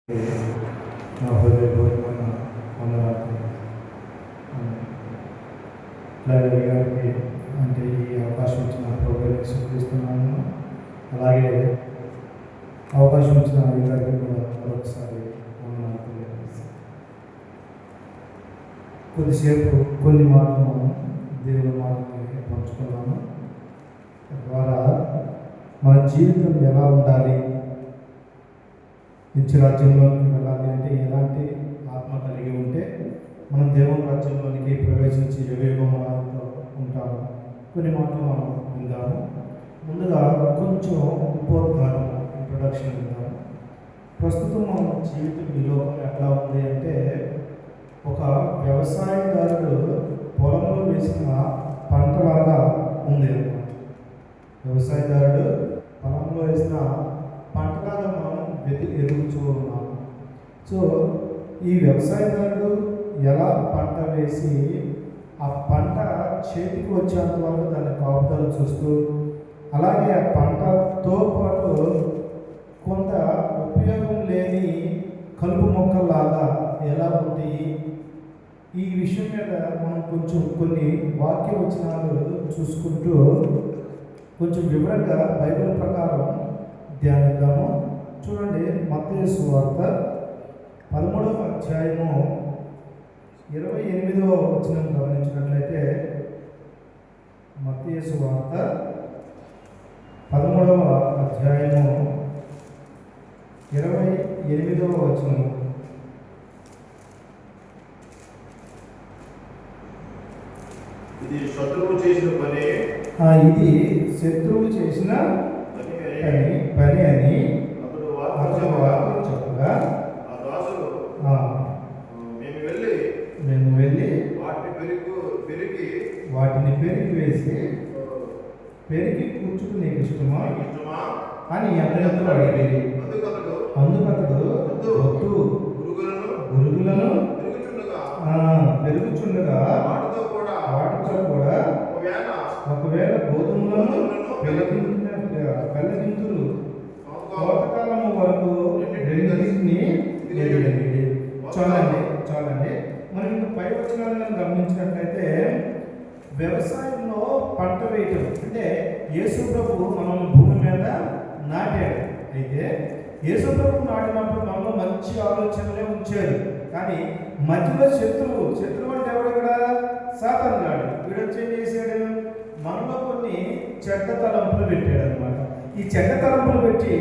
నా హృదయపూర్వకమైన వందనాలు. లైబ్రరీ గారికి అంటే ఈ అవకాశం ఇచ్చిన ప్రోగ్రామ్ స్వీకరిస్తున్నాను. అలాగే అవకాశం ఇచ్చిన అధికారికి కూడా మరొకసారి వందనాలు తెలియజేస్తాను. కొద్దిసేపు కొన్ని మాటలు మనం దేవుని మాటని పంచుకున్నాము. ద్వారా మన జీవితం ఎలా ఉండాలి, నిత్యరాజ్యంలోనికి వెళ్ళాలి అంటే ఎలాంటి ఆత్మ కలిగి ఉంటే మనం దేవుని రాజ్యంలోనికి ప్రవేశించి యుగయుగంలో ఉంటాము. కొన్ని మాటలు మనం విందాము. ముందుగా కొంచెం ఉపోద్ఘాతం ఇంట్రొడక్షన్ విందాము. ప్రస్తుతం మన జీవితం ఈ లోకం ఎట్లా ఉంది అంటే, ఒక వ్యవసాయదారుడు పొలంలో వేసిన పంటలాగా ఉంది అన్నమాట. వ్యవసాయదారుడు పొలంలో వేసిన పంటలాగా మనం ఎదుగుతూ ఉన్నాం. సో ఈ వ్యవసాయదారుడు ఎలా పంట వేసి ఆ పంట చేతికి వచ్చేంత వరకు దాన్ని కాపుదల చూస్తూ, అలాగే ఆ పంటతో పాటు కొంత ఉపయోగం లేని కలుపు మొక్కల్లాగా ఎలా ఉంటాయి, ఈ విషయం మీద మనం కొంచెం కొన్ని వాక్య వచనాలు చూసుకుంటూ కొంచెం వివరంగా బైబిల్ ప్రకారం ధ్యానిద్దాము. చూడండి, మత్తయి సువార్త 13వ అధ్యాయము 28వ వచనం గమనించినట్లయితే, మత్తయి సువార్త 13వ అధ్యాయము 28వ వచనం. ఇది శత్రువు చేసిన పని, ఇది శత్రువు చేసిన పని అని అతడు వార్తలు చెప్పగా, ఆ దాసులు మేము వెళ్ళి వాటిని పెరిగి వేసి పెరిగి కూర్చుకు నీకు ఇష్టమా అని అతనితో అడిగేది. అందుకతడు వద్దు, గురుగులను పెరుగుచుండగా వాటితో కూడా ఒకవేళ గోధుమలను పెళ్ళగింతులు కోతకాలము వరకు రెండింటిని ఎదిగండి. చాలండి. మనం ఇంకా పై వచనాలను గమనించినట్లయితే, వ్యవసాయంలో పంట వేయటం అంటే యేసు ప్రభు మనల్ని భూమి మీద నాటాడు. అయితే యేసు ప్రభు నాటినప్పుడు మనలో మంచి ఆలోచనలే ఉంచారు. కానీ మధ్యలో శత్రువు అంటే ఎవడు? ఇక్కడ సాతాను గాడు. వీడు వచ్చి ఏం చేశాడు? మనలో కొన్ని చెడ్డ తలంపులు పెట్టాడు అనమాట. ఈ చెడ్డ తలంపులు పెట్టి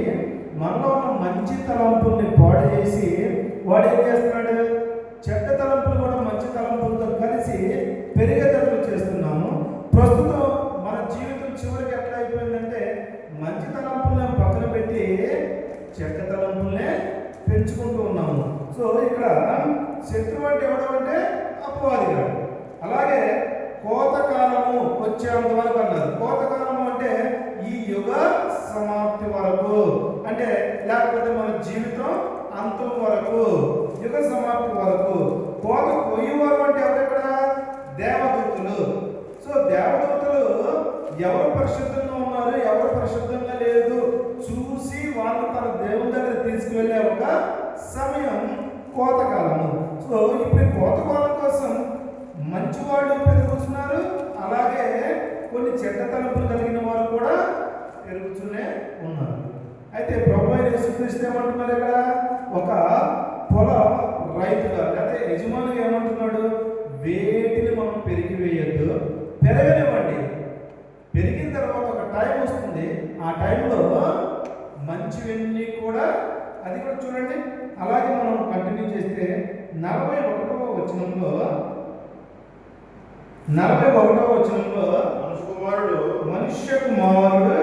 మనలో ఉన్న మంచి తలంపుల్ని పాడు చేసి వాడు ఏం చేస్తున్నాడు? చెడ్డ తలంపులు కూడా మంచి తలంపులతో కలిసి పెరిగేటట్లు చేస్తున్నాము. ప్రస్తుతం మన జీవితం చివరికి ఎట్లా అయిపోయిందంటే, మంచి తలంపుల్ని పక్కన పెట్టి చెడ్డ తలంపుల్నే పెంచుకుంటూ ఉన్నాము. సో ఇక్కడ శత్రువు అంటే ఎవడంటే అపవాదిగా. అలాగే కోతకాలము వచ్చేంత వరకు అన్నారు. కోతకాలము అంటే ఈ యుగ సమాప్తి వరకు, అంటే లేకపోతే మన జీవితం అంతం వరకు, యుగ సమాప్తి వరకు. కోత కొయ్యేవారు అంటే ఎవరెక్కడ? దేవదూతలు. సో దేవదూతలు ఎవరు పరిశుద్ధంగా ఉన్నారు, ఎవరు పరిశుద్ధంగా లేదు చూసి వాళ్ళు తన దేవుని దగ్గర తీసుకువెళ్ళే ఒక సమయం కోతకాలము. సో ఇప్పుడు కోతకాలం కోసం మంచి వాళ్ళు పెరుగుతున్నారు, అలాగే కొన్ని చెడ్డ తలుపులు కలిగిన వారు కూడా పెరుగుతూనే ఉన్నారు. అయితే ప్రభువైన యేసుక్రీస్తు ఏమంటున్నారు? ఇక్కడ ఒక పొల రైతుగా లేకపోతే యజమానిగా ఏమంటున్నాడు? వేటిని మనం పెరిగి వేయద్దు, పెరగనివ్వండి. పెరిగిన తర్వాత ఒక టైం వస్తుంది, ఆ టైంలో మంచివన్నీ కూడా, అది కూడా చూడండి. అలాగే మనం కంటిన్యూ చేస్తే 41వ వచనంలో మనుష్య కుమారుడు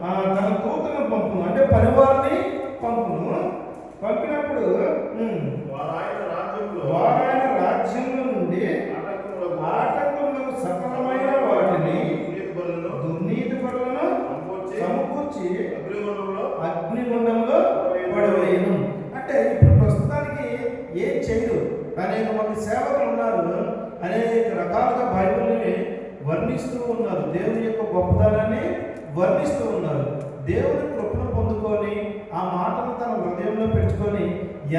తన దూతను పంపును, అంటే పనివారిని పంపినప్పుడు వారాయన రాజ్యంలో నుండి ఆటంకములకు సకలమైన వాటిని దుర్నీతి పనులను సమకూర్చి అగ్నిగుండంలో పడవేయను. అంటే ఇప్పుడు ప్రస్తుతానికి ఏం చేయదు. అనేక మంది సేవకులు ఉన్నారు, అనేక రకాలుగా బైబిల్ని వర్ణిస్తూ ఉన్నారు, దేవుని యొక్క గొప్పదనాన్ని వర్ణిస్తూ ఉన్నారు. దేవుని కృపను పొందుకొని ఆ మాటలు తన హృదయంలో పెంచుకొని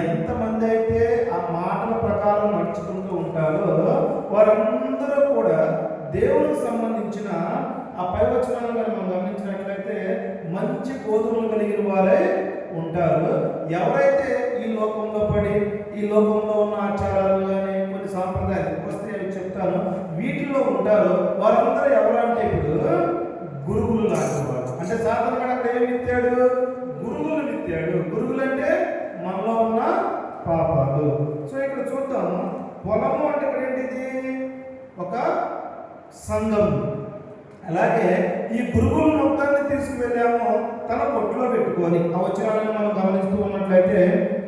ఎంతమంది అయితే ఆ మాటల ప్రకారం నడుచుకుంటూ ఉంటారో వారందరూ కూడా దేవునికి సంబంధించిన ఆ పై వచనాలను మనం గమనించినట్లయితే మంచి గోధుమలు కలిగిన వారే ఉంటారు. ఎవరైతే ఈ లోకంలో పడి ఈ లోకంలో ఉన్న ఆచారాలు కానీ కొన్ని సాంప్రదాయాలు వస్తే అవి చెప్తాను వీటిలో ఉంటారు వారందరూ ఎవరంటే ఇప్పుడు గురువులు లాంటి వారు. అంటే సాధారణంగా అక్కడ ఏమి విత్తాడు? గురువులు విత్తాడు. గురువులు అంటే మనలో ఉన్న పాపాలు. సో ఇక్కడ చూద్దాము, పొలము అంటే ఇక్కడ ఏంటిది? ఒక సంఘం. అలాగే ఈ గురువుల మొత్తాన్ని తీసుకువెళ్ళాము తన కొట్టులో పెట్టుకొని. ఆ వచనాలను మనం గమనిస్తూ ఉన్నట్లయితే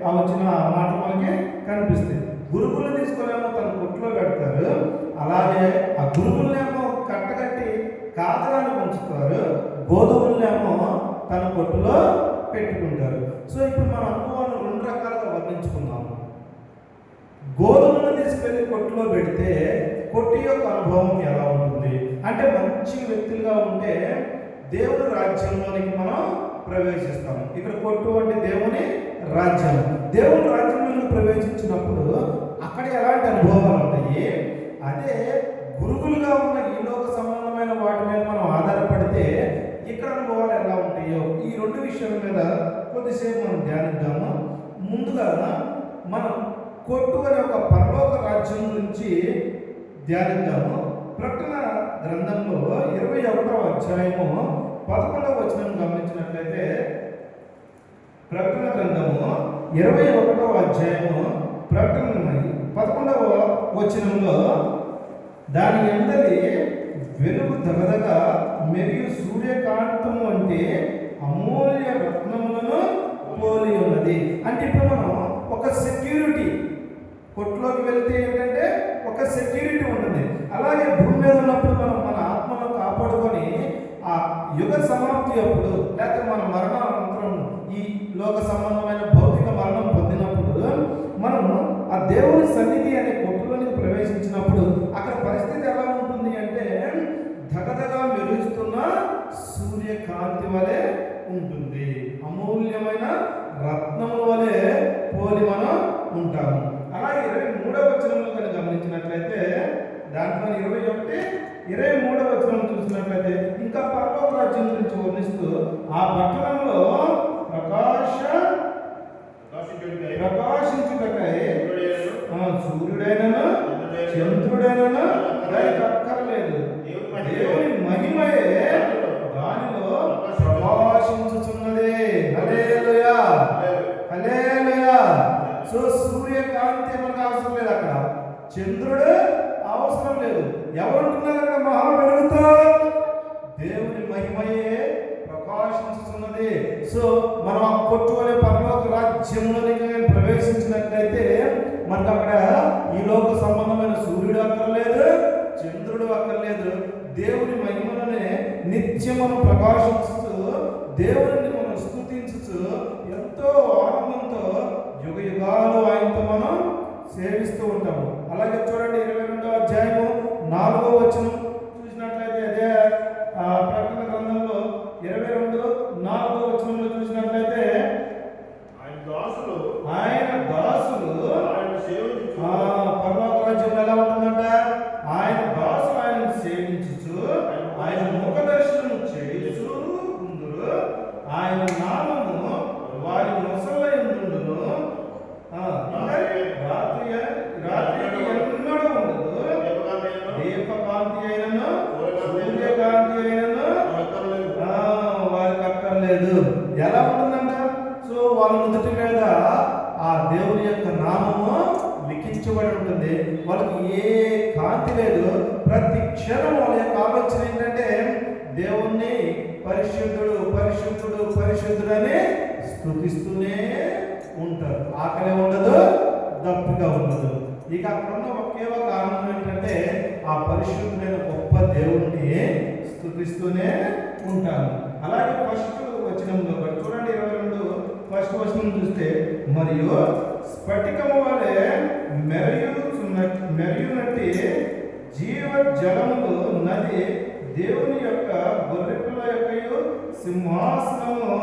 ఆ వచ్చిన మాట మనకి కనిపిస్తుంది. గురువులు తీసుకునేమో తన కొట్టులో పెడతారు. అలాగే ఆ గురువులనేమో కట్టగట్టి కాతరాన్ని పంచుతారు. గోధుమలనేమో తన కొట్టులో పెట్టుకుంటారు. సో ఇప్పుడు మన అనుభవాన్ని రెండు రకాలుగా వర్ణించుకున్నాము. గోధుమలను తీసుకెళ్లి కొట్టులో పెడితే కొట్టు యొక్క అనుభవం ఎలా ఉంటుంది అంటే మంచి వ్యక్తులుగా ఉంటే దేవుని రాజ్యంలోనికి మనం ప్రవేశిస్తాము. ఇక్కడ కొట్టు అంటే దేవుని రాజ్యం. దేవుని రాజ్యంలోకి ప్రవేశించినప్పుడు అక్కడ ఎలాంటి అనుభవాలు ఉంటాయి? అదే గురువులుగా ఉన్న ఈ లోక సంబంధమైన వాటి మీద మనం ఆధారపడితే ఇక్కడ అనుభవాలు ఎలా ఉంటాయో ఈ రెండు విషయాల మీద కొద్దిసేపు మనం ధ్యానిద్దాము. ముందుగా మనం కొట్టు అనే ఒక పరలోక రాజ్యం గురించి ధ్యానిద్దాము. ప్రకటన గ్రంథంలో 21వ అధ్యాయము 11వ వచనం గమనించినట్లయితే ప్రకటన గ్రంథము 21వ అధ్యాయము ప్రకటన 11వ వచనంలో దాని ఎందలి వెలుగు దగదగా మెరుగు సూర్యకాంతము అంటే అమూల్య రత్నములను పోలి ఉన్నది. అంటే ఇప్పుడు మనం ఒక సెక్యూరిటీ కొట్టులోకి వెళ్తే ఏంటంటే ఒక సెక్యూరిటీ ఉంటుంది. అలాగే భూమి మీద ఉన్నప్పుడు మనం మన ఆత్మను కాపాడుకొని ఆ యుగ సమాప్తి అప్పుడు లేకపోతే మన మరణానంతరం ఈ లోక సంబంధమైన భౌతిక మరణం పొందినప్పుడు మనము ఆ దేవుని సన్నిధి అనే కొట్టులోనికి ప్రవేశించినప్పుడు అక్కడ పరిస్థితి ఎలా ఉంటుంది అంటే ధగధగా మెరుస్తున్న సూర్యకాంతి వలె ఉంటుంది. అమూల్యమైన రత్నముల వలె పోలి మనం ఉంటాము. అలాగే 23వ వచనంలో కనుక గమనించినట్లయితే దాంట్లో 21, 23వ వచనం చూసినట్లయితే ఇంకా పరలోక రాజ్యం గురించి వర్ణిస్తూ ఆ పట్టణంలో ప్రకాశించుటకై సూర్యుడైనను చంద్రుడైనను దానికి అక్కర్లేదు. దేవుని మహిమయే దానిలో ప్రకాశించుచున్నదే. హల్లెలూయా, హల్లెలూయా. సో సూర్యకాంతి మనకు అవసరం లేదు, అక్కడ చంద్రుడు అవసరం లేదు. ఎవరుంటున్నారు అక్కడ మహా వెలుగుతో? దేవుని మహిమయే ప్రకాశించుతున్నది. సో మనం ఆ కొట్టు అనే పరలోక రాజ్యంలోనికి ప్రవేశించినట్లయితే మనకు అక్కడ ఈ లోక సంబంధమైన సూర్యుడు అక్కర్లేదు, చంద్రుడు అక్కర్లేదు. దేవుని మహిమలనే నిత్యం మనం ప్రకాశించుతూ దేవుని మనం స్తుతించుతూ ఎంతో ఆనందంతో యుగ యుగాలు ఆయనతో మనం సేవిస్తూ ఉంటాము. అలాగే చూడండి 22వ అధ్యాయము 4వ వచనం చూసినట్లయితే అదే ప్రకటన గ్రంథంలో 22:4వ వచనంలో చూసినట్లయితే ఆయన దాసులు పరలోక రాజ్యంలో ఎలా ఉంటుందంట? ఆయన దాసులు ఆయన సేవించుచు ఆయన ముఖ దర్శనం చేయుచు ఉందురు. ఆయన నామము వారి నొసల యందుండును. రాత్రికి ఎన్నడూ ఉండదు. దీపకాంతి అయినను సూర్యకాంతి అయినను వారికి అక్కర్లేదు. ఎలా ఉంటుందంట? సో వాళ్ళ నుదుటి మీద ఆ దేవుని యొక్క నామము లిఖించబడి ఉంటుంది. వాళ్ళకి ఏ కాంతి లేదు. ప్రతి క్షణం వాళ్ళ యొక్క ఆలోచన ఏంటంటే దేవుణ్ణి పరిశుద్ధుడు పరిశుద్ధుడు పరిశుద్ధుడని స్తుతిస్తూనే ఉంటారు. ఆకలి ఉండదు, దప్పిక ఉండదు. ఇక అక్కడ ఉన్న ఒకే ఒక ఆనందం ఏంటంటే ఆ పరిశుద్ధుడైన గొప్ప దేవుణ్ణి స్తుతిస్తూనే ఉంటారు. అలాగే ఫస్ట్ వచనంలో చూడండి 22 ఫస్ట్ వచనం చూస్తే మరియు స్ఫటికము వలె మెరియునట్టి జీవ జలములు నది దేవుని యొక్క గొర్రెపిల్ల యొక్క సింహాసనము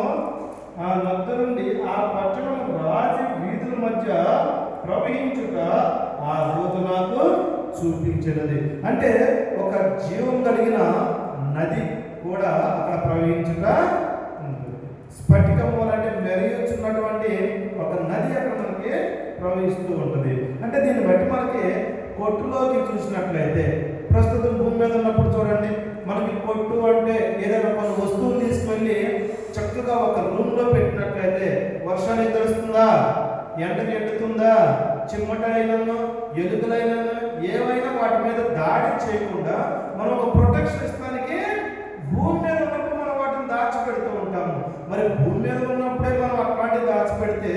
ఆ నది నుండి ఆ పట్టణం రాజు వీధుల మధ్య ప్రవహించుట ఆ దూత నాకు చూపించినది. అంటే ఒక జీవం కలిగిన నది కూడా అక్కడ ప్రవహించుట ఉంటుంది. స్ఫటికం అంటే మెరుగుచున్నటువంటి ఒక నది అక్కడ మనకి ప్రవహిస్తూ ఉంటుంది. అంటే దీన్ని బట్టి మనకి కొట్టులోకి చూసినట్లయితే ప్రస్తుతం భూమి మీద ఉన్నప్పుడు చూడండి, మనకి కొట్టు అంటే ఏదైనా కొన్ని వస్తువులు తీసుకెళ్ళి చక్కగా ఒక రూమ్లో పెట్టినట్లయితే వర్షానికి తెలుస్తుందా, ఎండకి ఎండుతుందా, చిమ్మటైనను ఎలుకలైనను ఏవైనా వాటి మీద దాడి చేయకుండా మనం ఒక ప్రొటెక్షన్ ఇస్తానికి భూమి మీద ఉన్నప్పుడు మనం వాటిని దాచిపెడుతూ ఉంటాము. మరి భూమి మీద ఉన్నప్పుడే మనం అట్లాంటివి దాచిపెడితే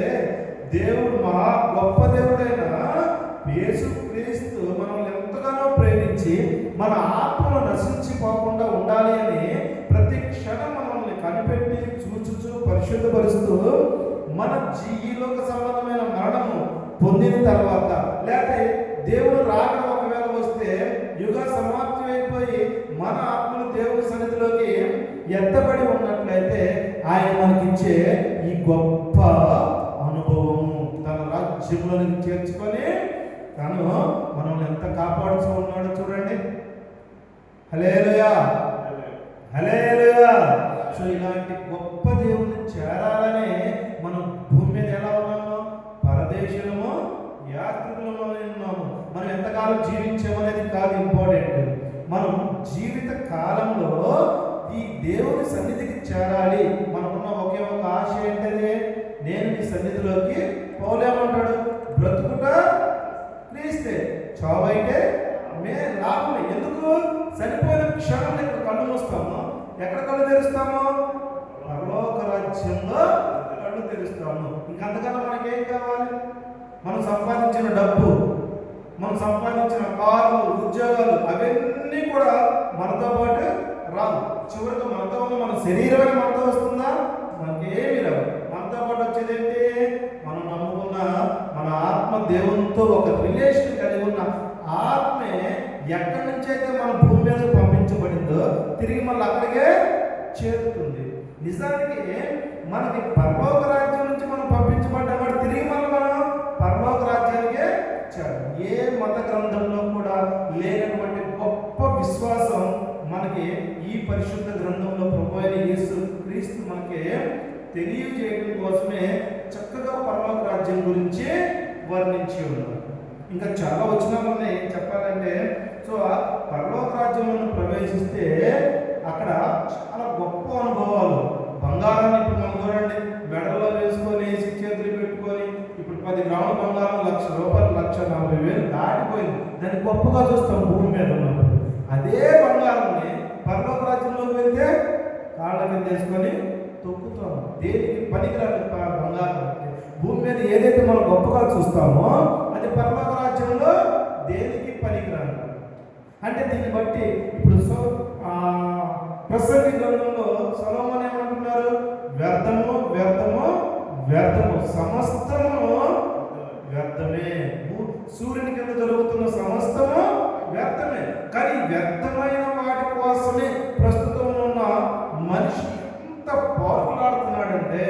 దేవుడు మహా గొప్ప దేవుడైన యేసుక్రీస్తు మనల్ని ఎంతగానో ప్రేమించి మన ఆత్మను నశించిపోకుండా ఉండాలి అని ప్రతి క్షణం మనల్ని కనిపెట్టి చూచుచూ పరిశుద్ధపరుస్తూ మన జీవిలోక సంబంధమైన మరణము పొందిన తర్వాత లేకపోతే దేవుడు రాకడ ఒకవేళ వస్తే యుగ సమాప్తి అయిపోయి మన ఆత్మను దేవుని సన్నిధిలోకి ఎత్తబడి ఉన్నట్లయితే ఆయన మనకిచ్చే ఈ గొప్ప అనుభవము తన రాజ్యంలోనికి చేర్చుకొని తను మనల్ని ఎంత కాపాడుతూ ఉన్నాడో చూడండి. హల్లెలూయా, హల్లెలూయా. సో ఇలాంటి గొప్ప దేవుని చేరాలనే మనం భూమి మీద ఎలా ఉన్నాము? పరదేశులము, యాత్రికులము ఉన్నాము. మనం ఎంతకాలం జీవించామనేది కాదు ఇంపార్టెంట్. మనం జీవిత కాలంలో ఈ దేవుని సన్నిధికి చేరాలి. మనకున్న ఒకే ఒక ఆశ ఏంటది? నేను ఈ సన్నిధిలోకి పోలేమంటాడు. బ్రతుకుట క్రీస్తే, చావైతే మే లాభమే. ఎందుకు? చనిపోయిన క్షణంలో ఇక్కడ కళ్ళు మూస్తాము, ఎక్కడ కళ్ళు తెరుస్తాము? పరలోక రాజ్యంలో కళ్ళు తెరుస్తాము. ఇంకంతకన్నా మనకేం కావాలి? మనం సంపాదించిన డబ్బు, మనం సంపాదించిన కార్లు, ఉద్యోగాలు అవన్నీ కూడా మనతో పాటు రాదు. చివరికి మనతో ఉన్న మన శరీరమే మనతో వస్తుందా? మనకేమీ రాదు. మనతో పాటు వచ్చేది ఏంటి? మనం నమ్ముకున్న మన ఆత్మ దేవునితో ఒక రిలేషన్ కలిగి ఉన్న ఆత్మే ఎక్కడి నుంచి అయితే మన భూమి మీదకి పంపించబడిందో తిరిగి మళ్ళీ అక్కడికే చేరుతుంది. నిజానికి మనకి పరలోక రాజ్యం నుంచి మనం పంపించబడ్డామని తిరిగి మళ్ళీ మనం పరలోక రాజ్యానికే చేరాలి. ఏ మత గ్రంథంలో కూడా లేనటువంటి గొప్ప విశ్వాసం మనకి ఈ పరిశుద్ధ గ్రంథంలో ప్రభువైన యేసు క్రీస్తు మనకి తెలియజేయడం కోసమే చక్కగా పరలోక రాజ్యం గురించి వర్ణించి ఉన్నారు. ఇంకా చాలా వచనాలు ఉన్నాయి చెప్పాలంటే. సో పరలోక రాజ్యంలో ప్రవేశిస్తే అక్కడ చాలా గొప్ప అనుభవాలు. బంగారాన్ని ఇప్పుడు మనం చూడండి, మెడలో వేసుకొని చేతులు పెట్టుకొని ఇప్పుడు 10 గ్రాముల బంగారం ₹1,00,000, ₹1,40,000 దాటిపోయింది. దాన్ని గొప్పగా చూస్తాం భూమి మీద ఉన్నప్పుడు. అదే బంగారాన్ని పరలోక రాజ్యంలోకి వెళ్తే కాళ్ళ కింద వేసుకొని తొక్కుతాం. దేనికి పనికిరాని బంగారం. భూమి మీద ఏదైతే మనం గొప్పగా చూస్తామో అది పరలోక రాజ్యంలో దేనికి పనికిరాని. అంటే దీన్ని బట్టి ఇప్పుడు ప్రసంగి గ్రంథంలో సొలొమోను ఏమంటున్నారు? వ్యర్థము వ్యర్థము వ్యర్థము, సమస్తము వ్యర్థమే. సూర్యుని కింద జరుగుతున్న సమస్తము వ్యర్థమే. కానీ వ్యర్థమైన వాటి కోసమే ప్రస్తుతం ఉన్న మనిషి ఎంత పోరాడుతున్నాడంటే,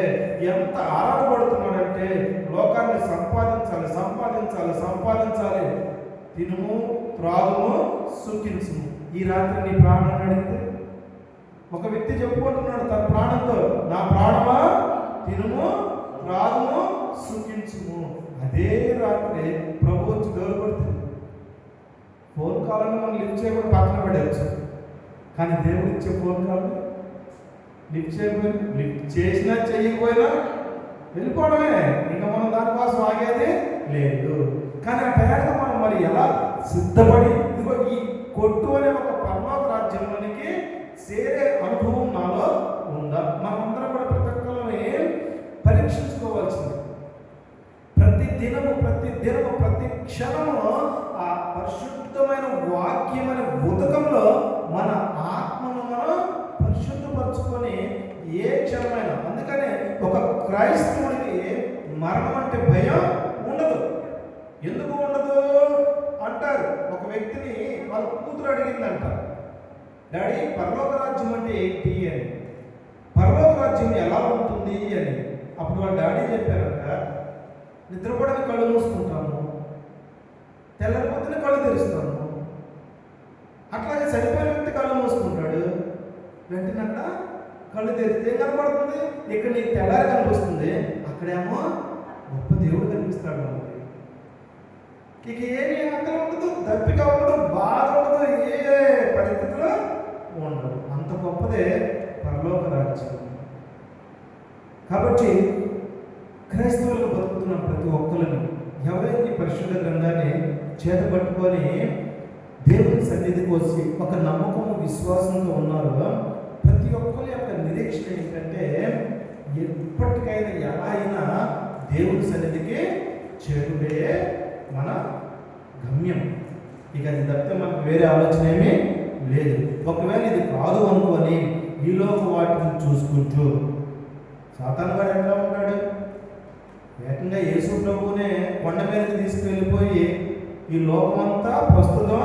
ఎంత ఆరాటపడుతున్నాడంటే లోకాన్ని సంపాదించాలి సంపాదించాలి సంపాదించాలి. తినుము, త్రాగుము, సుఖించుము. ఈ రాత్రి నీ ప్రాణాన్ని అడిగితే ఒక వ్యక్తి చెప్పుకుంటున్నాడు తన ప్రాణంతో, నా ప్రాణమా తినుము, త్రాగుము, సుఖించుము. అదే రాత్రి ప్రభు వచ్చి డోర్ కొడుతుంది. ఫోన్ కాల్ని మనం లిఫ్ట్ చేయకుండా పక్కన పడవచ్చు, కానీ దేవుడు ఇచ్చే ఫోన్ కాల్ లిఫ్ట్ చేయకపోయినా, లిఫ్ట్ చేసినా చేయకపోయినా వెళ్ళిపోవడమే. ఇంకా మనం దానికోసం ఆగేది లేదు. కానీ ఆ టయానికి మనం మరి ఎలా సిద్ధపడి ఇదిగో ఈ కొట్టు అనే ఒక పరలోక రాజ్యంలోనికి చేరే అనుభవం నాలో ఉందా? మనమందరం కూడా ప్రతి ఒక్కరిని పరీక్షించుకోవాల్సింది. ప్రతి దినము ప్రతి క్షణము ఆ పరిశుద్ధమైన వాక్యం అనే ఉదకంలో మన ఆత్మను మనం పరిశుద్ధపరచుకొని ఏ క్షణమైనా. అందుకనే ఒక క్రైస్తవుడికి మరణం అంటే భయం ఉండదు. ఎందుకు ఉండదు అంటారు? ఒక వ్యక్తిని వాళ్ళ కూతురు అడిగిందంట, డాడీ పరలోక రాజ్యం అంటే ఏంటి అని. పరలోక రాజ్యం ఎలా ఉంటుంది అని. అప్పుడు వాళ్ళ డాడీ చెప్పారంట, నిద్రపోవడానికి కళ్ళు మూసుకుంటాము, తెల్లరిపోతేనే కళ్ళు తెరుస్తాము. అట్లాగే చనిపోయిన వ్యక్తి కళ్ళు మూసుకుంటాడు, వెంటనే అక్కడ కళ్ళు తెరిస్తే ఏం కనపడుతుంది? ఇక్కడ నీకు తెల్లారి కనిపిస్తుంది, అక్కడేమో గొప్ప దేవుడు కనిపిస్తాడు మనకి. ఇక ఏమి అక్కడ ఉండదు, దప్పిక ఉండదు, బాధ ఉండదు, ఏ పరిస్థితిలో ఉండదు. అంత గొప్పదే పరలోక రాజ్యం. కాబట్టి క్రైస్తవులకు బతుకుతున్న ప్రతి ఒక్కరిని ఎవరైతే పరిశుద్ధ గ్రంథాన్ని చేతపట్టుకొని దేవుని సన్నిధికి వచ్చి ఒక నమ్మకము విశ్వాసంగా ఉన్నారో ప్రతి ఒక్కరి యొక్క నిరీక్షణ ఏంటంటే ఎప్పటికైనా ఎలా అయినా దేవుని సన్నిధికి చేరుడే మన గమ్యం. ఇక అది తప్పితే మనకు వేరే ఆలోచన ఏమీ లేదు. ఒకవేళ ఇది కాదు అనుకొని ఈలోక వాటిని చూసుకుంటూ సాతాను గారు ఎట్లా ఉంటాడు? ఏకంగా యేసు ప్రభువునే కొండ మీదకి తీసుకువెళ్ళిపోయి ఈ లోకమంతా ప్రస్తుతం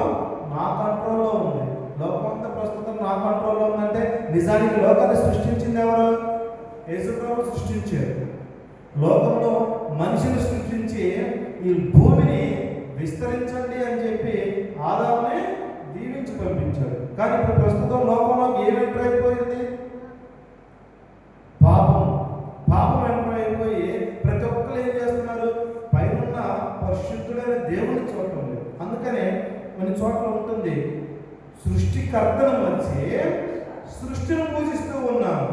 నా కంట్రోల్లో ఉంది, లోకమంతా ప్రస్తుతం నా కంట్రోల్లో ఉందంటే నిజానికి లోకాన్ని సృష్టించింది ఎవరు? యేసు ప్రభు సృష్టించారు. లోకంలో మనిషిని సృష్టించి ఈ భూమిని విస్తరించండి అని చెప్పి ఆదాముని దీవించి పంపించాడు. కానీ ఇప్పుడు ప్రస్తుతం లోకంలో ఏం ఎంటర్ అయిపోయింది? పాపం ఎంటర్ అయిపోయి ప్రతి ఒక్కరు ఏం చేస్తున్నారు? పైన పరిశుద్ధుడైన దేవుని చూడటం లేదు. అందుకనే కొన్ని చోట్ల ఉంటుంది, సృష్టికర్తను మర్చి సృష్టిని పూజిస్తూ ఉన్నాము.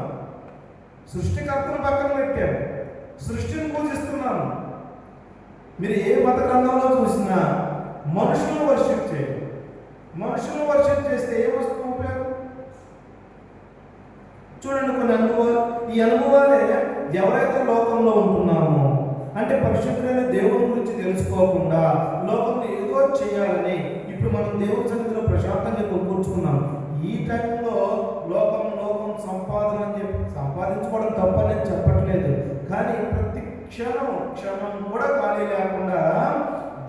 సృష్టికర్తను పక్కన పెట్టాము, సృష్టిని పూజిస్తున్నాము. మీరు ఏ మత గ్రంథంలో చూసినా మనుషులను వర్షిప్ చేయండి. మనుషులను వర్షిప్ చేస్తే ఏ వస్తువు ఉపయోగం? చూడండి కొన్ని అనుభవాలు. ఈ అనుభవాలే ఎవరైతే లోకంలో ఉంటున్నామో అంటే పరిశుద్ధమైన దేవుని గురించి తెలుసుకోకుండా లోకంలో ఏదో చేయాలని ఇప్పుడు మనం దేవుని సన్నిధిలో ప్రశాంతంగా కూర్చుకున్నాం. ఈ టైంలో లోకం సంపాదన అని చెప్పి సంపాదించుకోవడం తప్పని నేను చెప్పట్లేదు, కానీ ప్రతి క్షణం కూడా ఖాళీ లేకుండా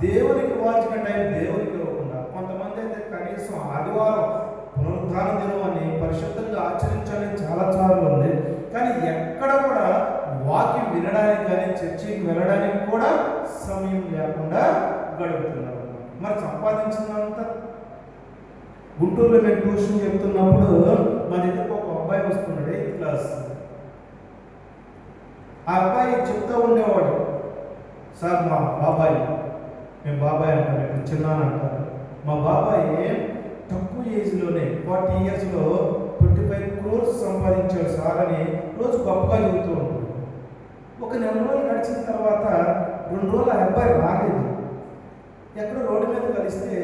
దేవునికి ఇవ్వాల్సిన టైం దేవునికి ఇవ్వకుండా కొంతమంది అయితే కనీసం ఆదివారం పునరుద్ధాన దినం అని పరిశుద్ధంగా ఆచరించాలని చాలా ఉంది, కానీ ఎక్కడ కూడా వాక్యం వినడానికి కానీ చర్చికి వెళ్ళడానికి కూడా సమయం లేకుండా గడుపుతున్నారు. మరి సంపాదించినంత గుంటూరులో మేము ట్యూషన్ చెప్తున్నప్పుడు మా దగ్గరకు ఒక అబ్బాయి వస్తున్నాడు, 8th క్లాస్. ఆ అబ్బాయి చెప్తూ ఉండేవాడు, సార్ మా బాబాయ్, మేము బాబాయ్ అంటారు, ఇప్పుడు చిన్నాన్న అంటారు, మా బాబాయ్ తక్కువ ఏజ్లోనే 40 yearsలో 25 crores సంపాదించాడు సార్ అని రోజు గొప్పగా చెబుతూ ఉంటాడు. ఒక 4 రోజులు గడిచిన తర్వాత 2 రోజులు ఆ అబ్బాయి రాలేదు. ఎక్కడో రోడ్డు మీద కలిస్తే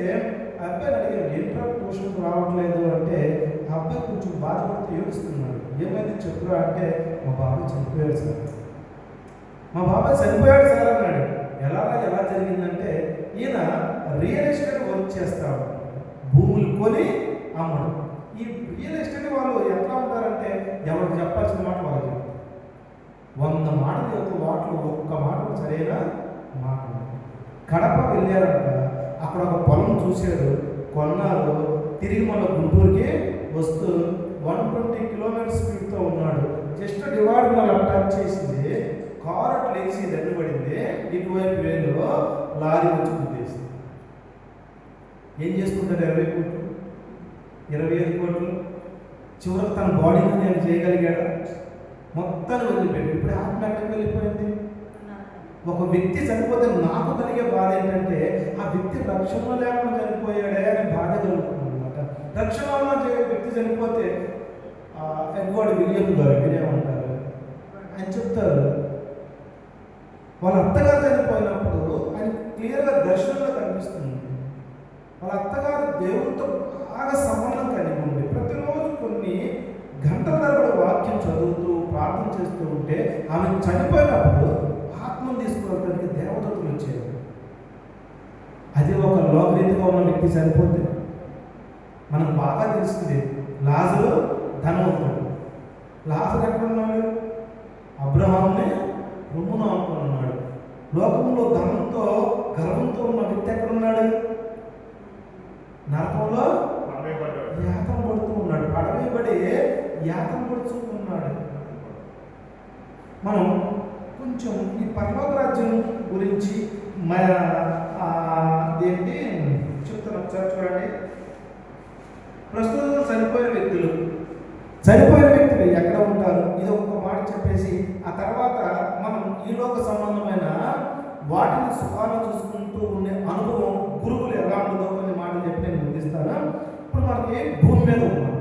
ఆ అబ్బాయిని అడిగాను, ఏంట్రా ట్యూషన్కి రావట్లేదు అంటే ఆ అబ్బాయి కొంచెం బాధపడుతూ ఏడుస్తున్నాడు. ఏమైంది చెప్పురా అంటే మా బాబాయ్ చనిపోయాడు సార్. మా బాబాయ్ చనిపోయాడు సార్ అన్నాడు. ఎలా జరిగిందంటే ఈయన రియల్ ఎస్టేట్ వర్క్ చేస్తాడు, భూములు కొని అమ్మడు. ఈ రియల్ ఎస్టేట్ వాళ్ళు ఎట్లా ఉంటారంటే ఎవరికి చెప్పాల్సిన మాట వాళ్ళు 100 మాటలు చెప్తూ వాటిలో ఒక్క మాట సరైన మాట. కడప వెళ్ళారంట, అక్కడ ఒక పొలం చూశాడు, కొన్నారు, తిరిగి మన గుంటూరుకి వస్తూ 120 kilometers స్పీడ్తో ఉన్నాడు. జస్ట్ డివైడ్ అలా టచ్ చేసింది, కారు అట్లా వేసి దెబ్బ పడింది, ఇటువైపు వేలో లారీ వచ్చి గుద్దేసింది. ఏం చేసుకుంటాడు? 20 కోట్లు, 25 కోట్లు. చివరికి తన బాడీని నేను చేయగలిగాడు, మొత్తాన్ని వదిలిపెట్టి ఇప్పుడు ఆత్మహత్యకు వెళ్ళిపోయింది. ఒక వ్యక్తి చనిపోతే నాకు కలిగే బాధ ఏంటంటే ఆ వ్యక్తి రక్షణలో లేకుండా చనిపోయాడే అని బాధ కలుగుతుంది అనమాట. రక్షణలో వ్యక్తి చనిపోతే ఎడ్వర్డ్ విలియం గారు వినేమంటారు, ఆయన చెప్తారు, వాళ్ళ అత్తగారు చనిపోయినప్పుడు ఆయన క్లియర్గా దర్శనంలో కనిపిస్తుంది. వాళ్ళ అత్తగారు దేవునితో బాగా సంబంధం కలిగి ఉంది. ప్రతిరోజు కొన్ని గంటల తరబడి వాక్యం చదువుతూ ప్రార్థన చేస్తూ ఉంటే ఆమె చనిపోయినప్పుడు ఆత్మను తీసుకువెళ్ళడానికి దేవదూతలు వచ్చారు. అది ఒక లోకరీతిగా ఉన్న వ్యక్తి చనిపోతే మనకు బాగా తెలిసింది. లాజరు ధనవంతుడు. లాజరు ఎక్కడున్నాడు? అబ్రహాముని రొమ్మున ఆనుకొని ఉన్నాడు. లోకంలో ధనంతో గర్వంతో ఉన్న వ్యక్తి ఎక్కడున్నాడు? నరకంలో యాతన పడుతూ ఉన్నాడు. పడవేయబడి యాతన పడుతూ ఉన్నాడు. మనం కొంచెం ఈ పరలోక రాజ్యం గురించి ఏంటి చెప్తాను, ఒకసారి చూడండి. ప్రస్తుతం చనిపోయిన వ్యక్తులు ఎక్కడ ఉంటారు, ఇది ఒక్క మాట చెప్పేసి ఆ తర్వాత మనం ఈ లోక సంబంధమైన వాటిని సుఖాలు చూసుకుంటూ ఉండే అనుభవం గురువులు ఎలా ఉంటుందో కొన్ని మాటలు చెప్పి నేను ముగిస్తాను. ఇప్పుడు మనకి భూమి మీద ఉన్నాం.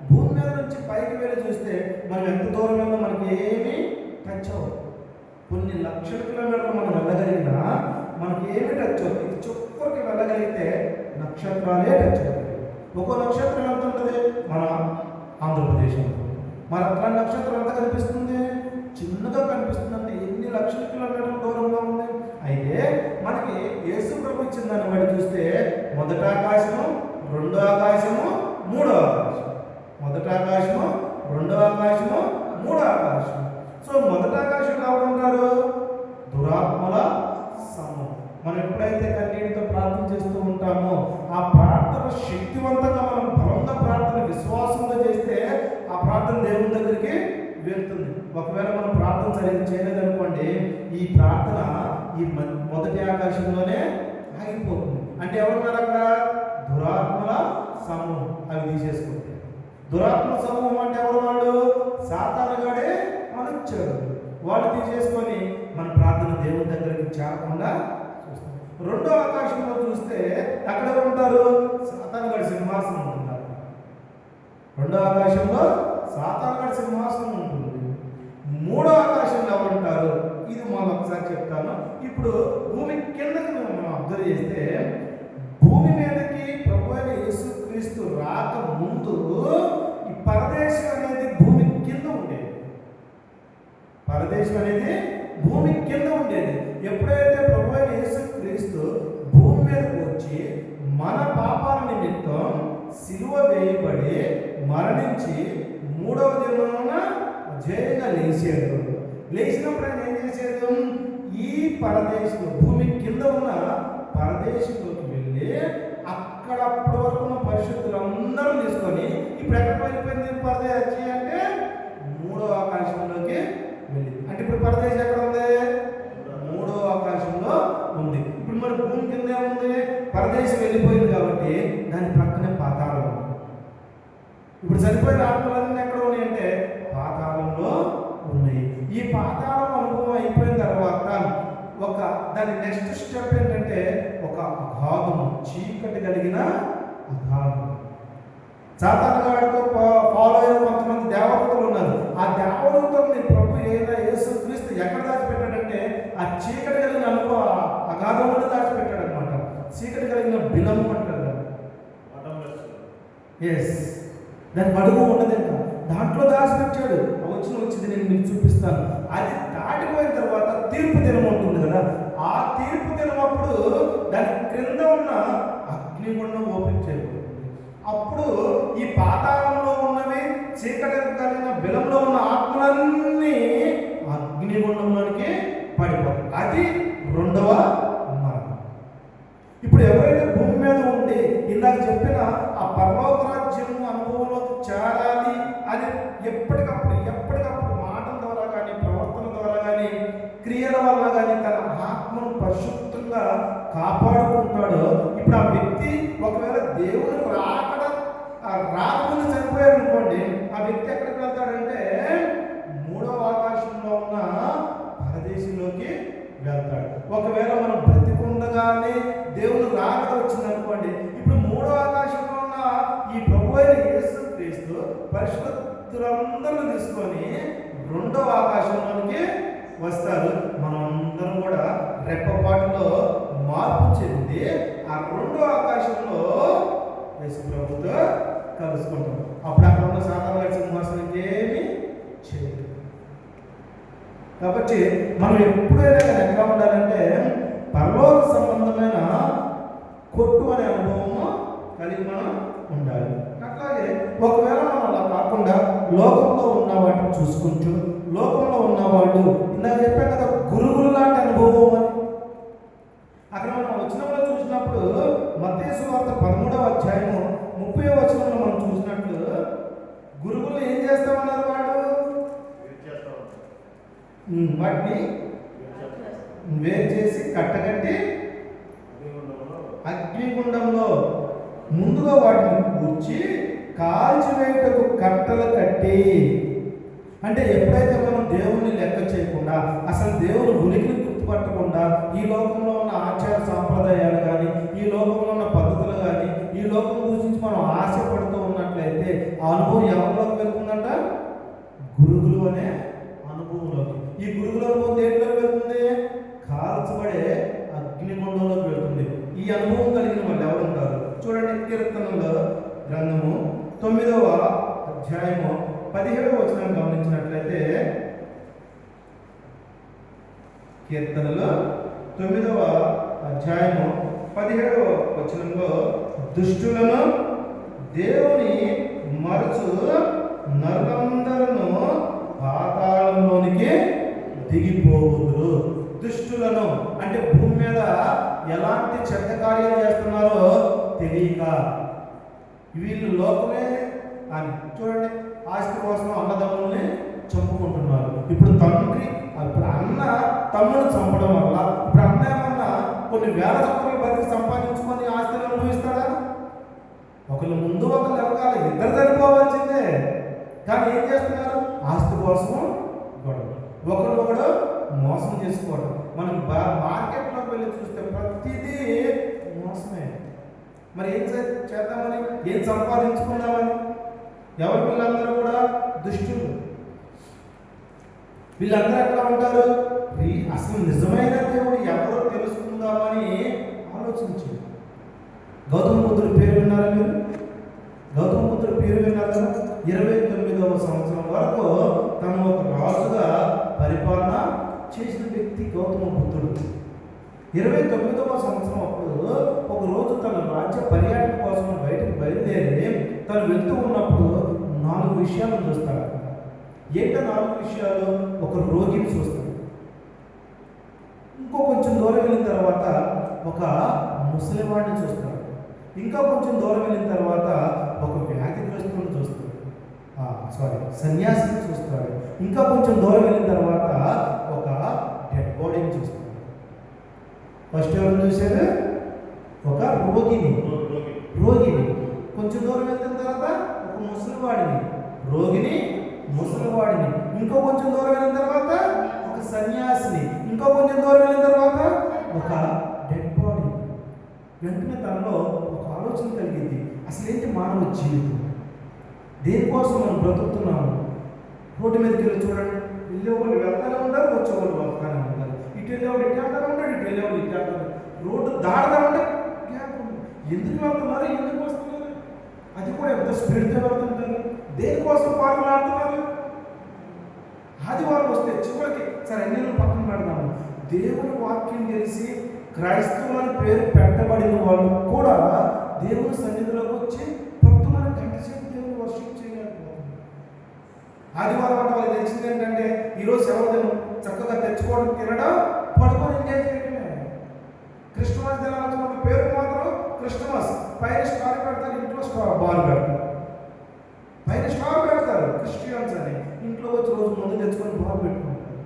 భూమి మీద నుంచి పైకి వెళ్ళి చూస్తే మనం ఎంత దూరం వెళ్ళినా మనకి ఏమీ టచ్ అవ్వదు. కొన్ని లక్షల కిలోమీటర్లు మనం వెళ్ళగలిగినా మనకి ఏమి టచ్ అవుతుంది. ఇది చుక్కరికి వెళ్ళగలిగితే నక్షత్రాలే టచ్ అవుతాయి. ఒక్కో నక్షత్రం ఎంత ఉంటుంది మన ఆంధ్రప్రదేశ్లో. మరి అట్లా నక్షత్రం ఎంత కనిపిస్తుంది, చిన్నగా కనిపిస్తుంది. అంటే ఎన్ని లక్షల కిలోమీటర్ల దూరంగా ఉంది. అయితే మనకి యేసు ప్రభు ఇచ్చిన దాన్ని బట్టి చూస్తే మొదటి ఆకాశము, రెండో ఆకాశము, మూడో ఆకాశం. మొదటి ఆకాశము, రెండో ఆకాశము, మూడో ఆకాశం. సో మొదటి ఆకాశంలో ఎవరుంటారు? దురాత్మల సమూహం. మనం ఎప్పుడైతే కన్నీటితో ప్రార్థన చేస్తూ ఉంటామో ఆ ప్రార్థన శక్తివంతంగా మనం బలంగా ప్రార్థన విశ్వాసంగా చేస్తే ఆ ప్రార్థన దేవుని దగ్గరికి వెళ్తుంది. ఒకవేళ మనం ప్రార్థన సరిగ్గా చేయలేదనుకోండి, ఈ ప్రార్థన ఈ మొదటి ఆకాశంలోనే ఆగిపోతుంది. అంటే ఎవరున్నారు అక్కడ? దురాత్మల సమూహం. అవి తీసేసుకుంటే దురాత్మల సమూహం అంటే ఎవరు? వాళ్ళు సాతానుగాడే అనుచ్చారు. వాళ్ళు తీసేసుకొని మన ప్రార్థన దేవుని దగ్గరికి చేరకుండా చూస్తాం. రెండో ఆకాశంలో చూస్తే అక్కడ ఎవరు ఉంటారు? సాతానుగాడి సింహాసనం ఉంటారు. రెండో ఆకాశంలో సాతానుగాడి సింహాసనం ఉంటుంది. మూడో ఆకాశంలో ఎవరు ఉంటారు? ఇది మనం ఒకసారి చెప్తాను. ఇప్పుడు భూమి కిందకి మనం అబ్జర్వ్ చేస్తే భూమి మీదకి ప్రభు అయిన యేసుక్రీస్తు రాక ముందు ఈ పరదేశం అనేది భూమి కింద ఉండేది. పరదేశం అనేది భూమి కింద ఉండేది. ఎప్పుడైతే ప్రభు అయిన యేసుక్రీస్తు భూమి మీదకి వచ్చి మన పాపాల నిమిత్తం సిలువ వేయబడి మరణించి మూడవ దినాన జయంగా లేచాడు. లేచినప్పుడు ఆయన ఏం చేశాడు? ఈ పరదేశంలో భూమి కింద ఉన్న పరదేశంలోకి వెళ్ళి అక్కడ అప్పటి వరకు ఉన్న పరిశుద్ధులందరూ తీసుకొని ఇప్పుడు ఎక్కడ వెళ్ళిపోయింది పరదేశి అంటే మూడో ఆకాశంలోకి వెళ్ళింది. అంటే ఇప్పుడు పరదేశం ఎక్కడ ఉంది? మూడో ఆకాశంలో ఉంది. ఇప్పుడు మరి భూమి కింద ఏముంది? పరదేశం వెళ్ళిపోయింది కాబట్టి దాని ప్రక్కనే పాతాళం ఉంది. ఇప్పుడు చనిపోయిన ఆత్మలన్నీ ఎక్కడ ఉన్నాయి అంటే పాతాళంలో ఉన్నాయి. ఈ పాతాళం అనుభవం అయిపోయిన తర్వాత దాని నెక్స్ట్ స్టెప్ ఏంటంటే ఒక అగాధము, చీకటి కలిగిన అగాధం. సాతానుగాడితో ఫాలో అయిన కొంతమంది దేవదూతలు ఉన్నారు. ఆ దేవదూతల్ని ప్రభు యేసుక్రీస్తు ఎక్కడ దాచిపెట్టాడంటే ఆ చీకటి కలిగిన అగాధంలో దాచిపెట్టాడు అనమాట. చీకటి కలిగిన బిలము అంటారు. ఎస్, దాని అడుగు ఉండదంట, దాంట్లో దాచిపెట్టాడు. వచ్చింది నేను మీకు చూపిస్తాను. అది దాటిపోయిన తర్వాత తీర్పు దినం ఉంటుంది కదా, ఆ తీర్పు దినం అప్పుడు దాని క్రింద ఉన్న అగ్నిగుండం ఓపెన్ చేయబడుతుంది. అప్పుడు ఈ పాతాళంలో ఉన్నవి, చీకటి కలిగిన బిలంలో ఉన్న ఆత్మలన్నీ అగ్నిగుండంలోనికి పడిపోతాయి. అది రెండవ మరణం. ఇప్పుడు ఎవరైతే భూమి మీద ఉండి ఇందాక చెప్పిన ఆ పరలోక రాజ్యం అనుభవంలోకి చేరాలి అని ఎప్పటికప్పుడు మాటల ద్వారా కానీ, ప్రవర్తన ద్వారా కానీ, క్రియల వల్ల కానీ తన ఆత్మను పరిశుద్ధంగా కాపాడుకుంటాడో, ఇప్పుడు ఆ వ్యక్తి ఒకవేళ దేవుని రాకముందు చనిపోయాడు అనుకోండి, ఆ వ్యక్తి ఎక్కడికి వెళ్తాడంటే మూడవ ఆకాశంలో ఉన్న పరదేశంలోకి వెళ్తాడు. ఒకవేళ మనం బ్రతికుండగానే దేవుని రాకడ వచ్చిందనుకోండి, ఇప్పుడు మూడవ ఆకాశంలో ఉన్న ఈ ప్రభు అయిన యేసుక్రీస్తు పరిశుద్ధులందరూ తీసుకొని రెండవ ఆకాశంలోనికి వస్తారు. మనం అందరం కూడా రెప్పపాటులో మార్పు చెంది ఆ రెండో ఆకాశంలో యేసు ప్రభుతో కలుసుకుంటాం. అప్పుడు అక్కడ ఉన్న సాతానుగాడి సింహాసనానికి ఏమీ చేయదు. కాబట్టి మనం ఎప్పుడైనా కానీ ఎట్లా ఉండాలంటే పరలోక సంబంధమైన కొట్టు అనే అనుభవము కలిగి మనం ఉండాలి. అట్లాగే ఒకవేళ మనం అలా కాకుండా లోకంలో ఉన్న వాటిని చూసుకుంటూ, లోకంలో ఉన్నవాళ్ళు ఇందాక చెప్పాను కదా గురువులు లాంటి అనుభవం అని, అక్కడ మనం వచనంలో చూసినప్పుడు మత్తయి సువార్త 13వ అధ్యాయము 30వ వచనంలో మనం చూసినట్లు గురువులు ఏం చేస్తామన్నారు? వాళ్ళు వాటిని వేరు చేసి కట్టగట్టి అగ్నిగుండంలో ముందుగా వాటిని కూర్చి కాల్చివేయటకు కట్టలు కట్టి. అంటే ఎప్పుడైతే మనం దేవుణ్ణి లెక్క చేయకుండా, అసలు దేవుని ఉనికిని గుర్తుపట్టకుండా, ఈ లోకంలో ఉన్న ఆచార సాంప్రదాయాలు కానీ, ఈ లోకంలో ఉన్న పద్ధతులు కానీ, ఈ లోకం గురించి మనం ఆశపడుతూ ఉన్నట్లయితే ఆ అనుభవం ఎవరిలోకి వెళ్తుందంట? గురుగులు అనే అనుభవంలోకి. ఈ గురుగుల అనుభవం దేంట్లోకి వెళ్తుంది? కాల్చబడే అగ్నిగుండంలోకి వెళ్తుంది. ఈ అనుభవం కలిగిన వాళ్ళు ఎవరు ఉంటారు? చూడండి, కీర్తనల గ్రంథము 9వ అధ్యాయము 17వ వచనం గమనించినట్లయితే, కీర్తనలు 9వ అధ్యాయము 17వ వచనంలో, దుష్టులను దేవుని మరచు నరులందరూ పాతాళంలోనికి దిగిపోవుదురు. దుష్టులను అంటే భూమి మీద ఎలాంటి చెడ్డ కార్యాలు చేస్తున్నారో తెలియక, వీళ్ళు లోకమే అని చూడండి, ఆస్తి కోసం అన్నదమ్ముల్ని చంపుకుంటున్నారు. ఇప్పుడు అన్న తమ్ముడు చంపడం వల్ల ఇప్పుడు అన్న ఏమన్నా కొన్ని వేల సంవత్సరాలు బతికి సంపాదించుకొని ఆస్తిని అనుభవిస్తాడా? ఒకళ్ళు ముందు ఒకళ్ళు వెనకాల ఇద్దరు చనిపోవాల్సిందే. కానీ ఏం చేస్తున్నారు? ఆస్తి కోసం గొడవ, ఒకడు మోసం చేసుకోవడం. మనం మార్కెట్లోకి వెళ్ళి చూస్తే ప్రతిదీ మోసమే. మరి ఏం చేద్దామని, ఏం సంపాదించుకుందామని? ఎవరు వీళ్ళందరూ కూడా దుష్టులు. వీళ్ళందరూ ఎట్లా ఉంటారు? అసలు నిజమైన దేవుడు ఎవరో తెలుసుకుందామని ఆలోచించారు. గౌతమ బుద్ధుడి పేరు విన్నారా మీరు? గౌతమ బుద్ధుడి పేరు విన్నారు కదా? 29వ సంవత్సరం వరకు తను ఒక రాజుగా పరిపాలన చేసిన వ్యక్తి గౌతమ బుద్ధుడు. 29వ సంవత్సరం అప్పుడు ఒక రోజు తన రాజ్య పర్యటన కోసం బయటకు బయలుదేరి తను వెళ్తూ ఉన్నప్పుడు 4 విషయాలను చూస్తాడు. ఏంటో 4 విషయాలు? ఒక రోగిని చూస్తాడు, ఇంకో కొంచెం దూరం వెళ్ళిన తర్వాత ఒక ముసలివాడిని చూస్తాడు, ఇంకా కొంచెం దూరం వెళ్ళిన తర్వాత ఒక వ్యాధిగ్రస్తుని చూస్తాడు, సన్యాసిని చూస్తాడు, ఇంకా కొంచెం దూరం వెళ్ళిన తర్వాత ఒక డెడ్ బాడీని చూస్తాడు. ఫస్ట్ ఎవరు చూశారు? ఒక రోగిని. కొంచెం దూరం వెళ్ళిన తర్వాత ఒక ముసలివాడిని, రోగిని, ముసలివాడిని, ఇంకో కొంచెం దూరం వెళ్ళిన తర్వాత ఒక సన్యాసిని, ఇంకో కొంచెం దూరం వెళ్ళిన తర్వాత ఒక డెడ్ బాడీ. వెంటనే తనలో ఒక ఆలోచన కలిగింది, అసలు ఏంటి మానవ జీవితం? దేనికోసం మనం బ్రతుకుతున్నాము? రోడ్డు మీదకి వెళ్ళి చూడండి, వెళ్ళేవాళ్ళు వెళ్తానే ఉంటారు, వచ్చేవాళ్ళు వస్తానే ఉంటారు. ఇటు వెళ్ళేవాళ్ళు ఇటు వెళ్తానే ఉంటాడు, ఇటు వెళ్ళేవాళ్ళు ఇటు వెళ్తారు. రోడ్డు దాడదామంటే ఎందుకు వెళ్తున్నారు, ఎందుకు వస్తున్నారు? అది కూడా ఎంత స్పీడ్తో వెళ్తుంటారు. దేనికోసం పాటలాడుతున్నారు? ఆదివారం వస్తే చివరికి సరే అన్ని పక్కన పెడదాము. దేవుని వాక్యం తెలిసి క్రైస్తవులని పేరు పెట్టబడిన వాళ్ళు కూడా దేవుని సన్నిధిలోకి వచ్చి భక్తులను గంట సేపు దేవుని వర్షిప్ చేయలేకపోతున్నారు. ఆదివారం అంటే వాళ్ళకి తెలిసింది ఏంటంటే ఈరోజు ఎవరు చక్కగా తెచ్చుకోవడం, తినడం, పడుకొని ఎంజాయ్ చేయడమే. క్రిస్టమస్ దినాల పేరు మాత్రం క్రిస్టమస్, పైన స్టార్ పెడతారు, ఇంట్లో బాల్ పెడతారు. పైన స్టార్ పెడతారు క్రిస్టియన్స్ అని, ఇంట్లో వచ్చి రోజు ముందు తెచ్చుకొని బాల్ పెట్టుకుంటారు.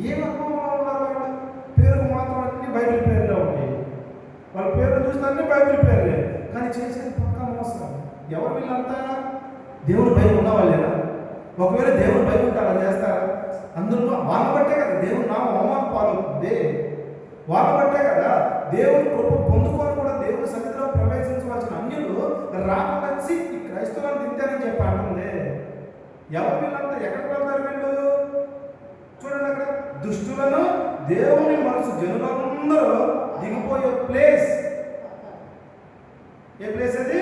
ఏం అనుభవంలో ఉన్నారు వాళ్ళు? పేరుకు మాత్రం అన్ని బైబిల్ పేర్లే ఉంటాయి. వాళ్ళ పేర్లు చూస్తే అన్ని బైబిల్ పేర్లే, కానీ చేసేది పక్కా మోసం. ఎవరు వీళ్ళంతా? దేవుడు భయం ఉన్న వాళ్ళేనా? ఒకవేళ దేవుడు భయం ఉంటే అలా చేస్తారా? అందులో వాళ్ళ బట్టే కదా దేవుడు నా అవమానం పాలవుతుంది. వాళ్ళ బట్టే కదా దేవుడు కృప పొందుకొని కూడా దేవుడి సన్నిధిలో ప్రవేశించవలసిన అన్యులు రాకుండా ఈ క్రైస్తవులను తింటారని చెప్పి అంటుంది. ఎవరు వీళ్ళంతా? ఎక్కడికి వెళ్తారు వీళ్ళు? చూడండి, అక్కడ దుష్టులను దేవుని మనసు జనులందరూ దిగిపోయే ప్లేస్. ఏ ప్లేస్ అది?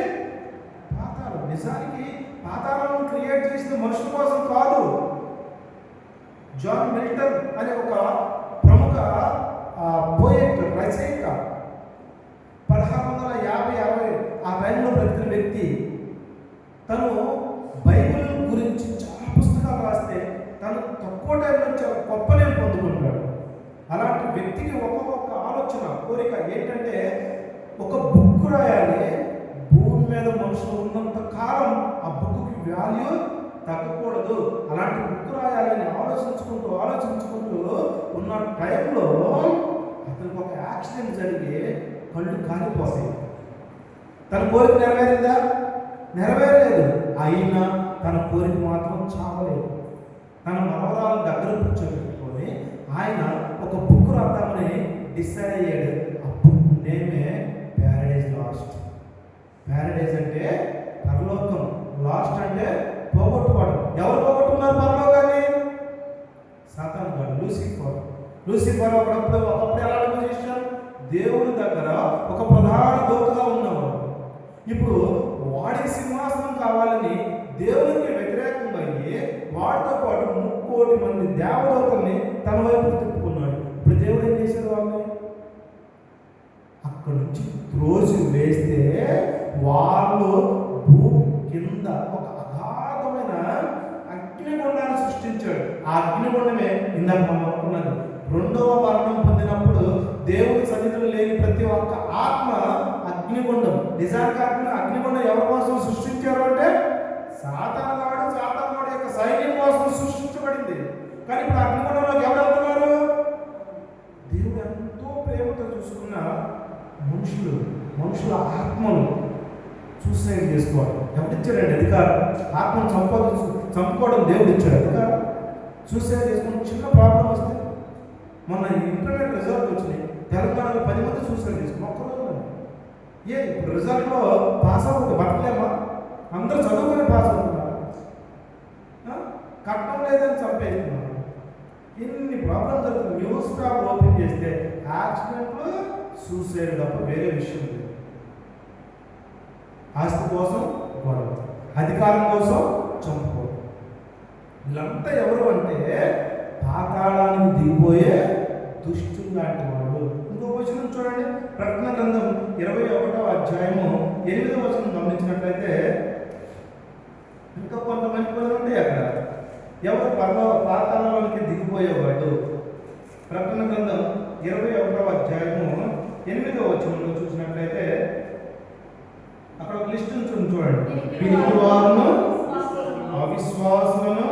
పాతాళం. నిజానికి పాతాళం క్రియేట్ చేసింది మనుషుల కోసం కాదు. జాన్ మిల్టన్ అనే ఒక ప్రముఖ పోయెట్, రచయిత, 1650-60 ఆ టైంలో బ్రతికిన వ్యక్తి. తను బైబిల్ గురించి చాలా పుస్తకాలు రాస్తే తను తక్కువ టైంలో చాలా గొప్ప నేమ్ పొందుకుంటాడు. అలాంటి వ్యక్తికి ఒక్కొక్క ఆలోచన, కోరిక ఏంటంటే ఒక బుక్ రాయాలి. భూమి మీద మనుషులు ఉన్నంత కాలం ఆ బుక్కి వాల్యూ తగ్గకూడదు, అలాంటి బుక్ రాయాలని ఆలోచించుకుంటూ ఉన్న టైంలో అతనికి ఒక యాక్సిడెంట్ జరిగి కళ్ళు కాలిపోతాయి. తన కోరిక నెరవేరిందా? నెరవేరలేదు. అయినా తన కోరిక మాత్రం చావలేదు. తన మనవరాలు దగ్గర కూర్చోబెట్టుకొని ఆయన ఒక బుక్ రాద్దామని డిసైడ్ అయ్యాడు. ఆ బుక్ నేమే ప్యారడైజ్ లాస్ట్. ప్యారడైజ్ అంటే పరలోకం, లాస్ట్ అంటే పోగొట్టుకోవడం. ఎవరు పోగొట్టుకున్నారు పరలోకాన్ని? సాతాను గాడు, లూసిఫర్ ఒకప్పుడు ఎలాంటి పొజిషన్? దేవుడి దగ్గర ఒక ప్రధాన దూతగా ఉన్నవాడు. ఇప్పుడు వాడి సింహాసనం కావాలని దేవునికి వ్యతిరేకంగా అయ్యి వాడితో పాటు 3 కోటి మంది దేవదూతల్ని తన వైపు తిప్పుకున్నాడు. ఇప్పుడు దేవుడు ఏం చేశాడు? వాళ్ళని అక్కడి నుంచి త్రోసి వేస్తే వాళ్ళు కింద ఒక అగాధమైన అగ్నిగుండాన్ని సృష్టించాడు. ఆ అగ్నిగుండమే ఇందాక మనం అనుకున్నది. 2వ మరణం పొందినప్పుడు దేవుడి సన్నిధిలో లేని ప్రతి ఒక్క ఆత్మ అగ్నిగుండం. నిజానికి అగ్నిగుండం ఎవరి కోసం సృష్టించారు అంటే సాతాను యొక్క సైన్యం కోసం సృష్టించబడింది. కానీ ఇప్పుడు అగ్నిగుండంలోకి ఎవరు వెళ్తున్నారు? దేవుడు ఎంతో ప్రేమతో చూసుకున్న మనుషుల ఆత్మను సూసైడ్ చేసుకోవాలి. ఎవరిచ్చాడండి అధికారం? ఆత్మను చంపుకోవడం దేవుడు ఇచ్చాడు అధికారం. సూసైడ్ చేసుకుని చిన్న ప్రాబ్లం వస్తే, మొన్న ఇంటర్నెట్ రిజల్ట్ వచ్చినాయి, తెలంగాణలో 10 మంది సూసైడ్ చేసుకుని ఒక్కరోజు. ఇప్పుడు రిజల్ట్లో పాస్ అవ్వక బట్టలేమా? అందరూ చదువుకొని పాస్ అవుతున్నారు. కట్టడం లేదని చంపేస్తున్నారు. ఎన్ని ప్రాబ్లమ్స్ జరుగుతుంది. న్యూస్ పేపర్ ఓపెన్ చేస్తే యాక్సిడెంట్లు, సూసైడ్ తప్ప వేరే విషయం లేదు. ఆస్తి కోసం గొడవ, అధికారం కోసం చంపుకోవడం. వీళ్ళంతా ఎవరు అంటే పాతాళానికి దిగిపోయే దుష్టులు లాంటి వాళ్ళు. ఇంకో వచనం చూడండి, ప్రకటన గ్రంథం 21వ అధ్యాయము 8వ వచనం గమనించినట్లయితే ఇంకా కొంతమంది పనులు ఉంటాయి అక్కడ. ఎవరు పాతాళానికి దిగిపోయేవాడు? ప్రకటన గ్రంథం 21వ అధ్యాయము 8వ వచనంలో చూసినట్లయితే అక్కడ ఒక లిస్ట్ ఉంటుంది చూడండి. పిరికివారును, అవిశ్వాసులను,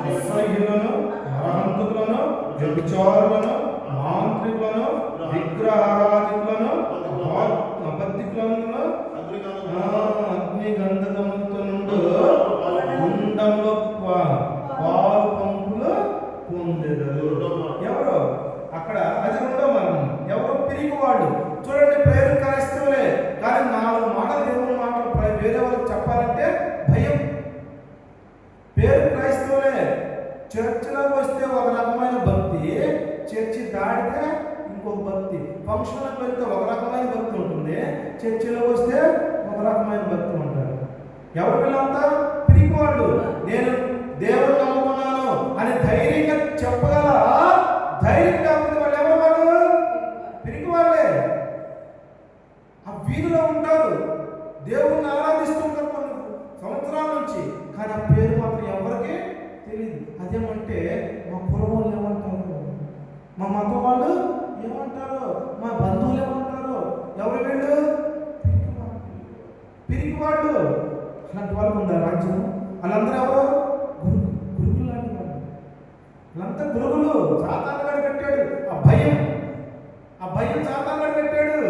అసహ్యులను, నరహంతకులను, వ్యభిచారులను, మాంత్రికులను, విగ్రహారాధికులను, అబద్ధికులను, అగ్నిగంధకములతో నుండి గుండంలో పాలు పంపులు పొందెదరు. ఎవరు అక్కడ? అది 2వ మరణం. ఎవరు? పిరికివాళ్ళు. చూడండి, ప్రేరు క్రైస్తవులే, కానీ 4 మాటలు దేవుని మాటలు వేరే వాళ్ళకి చెప్పాలంటే భయం. పేరు క్రైస్తవులే, చర్చిలోకి వస్తే ఒక రకమైన భక్తి, చర్చి దాటితే ఇంకొక భక్తి, ఫంక్షన్లకు వెళ్తే ఒక రకమైన భక్తి ఉంటుంది, చర్చిలోకి వస్తే ఒక రకమైన భక్తి ఉంటారు. ఎవరు వీళ్ళంతా? పిరికివాళ్ళు. నేను దేవుడు నమ్ముకున్నాను అని ధైర్యంగా చెప్పగల ధైర్యం కాకపోతే వాళ్ళు ఎవరు? వాళ్ళు పిరికివాళ్ళే. ఆ వీధిలో ఉంటారు, దేవుణ్ణి ఆరాధిస్తుంటారు కొన్ని సంవత్సరాల నుంచి, కానీ ఆ పేరు మాత్రం ఎవరికి తెలియదు. అదేమంటే మా కులం వాళ్ళు ఏమంటారు, మా మతం వాళ్ళు ఏమంటారు, మా బంధువులు ఏమంటారు. ఎవరు వీళ్ళు? పిరికివాళ్ళు. అలాంటి వాళ్ళు ఉందా రాజ్యం? వాళ్ళందరూ ఎవరు? గురువులు లాంటి వాళ్ళు. వాళ్ళంతా గురువులు. సాతానుగాడు పెట్టాడు ఆ భయం సాతానుగాడు పెట్టాడు.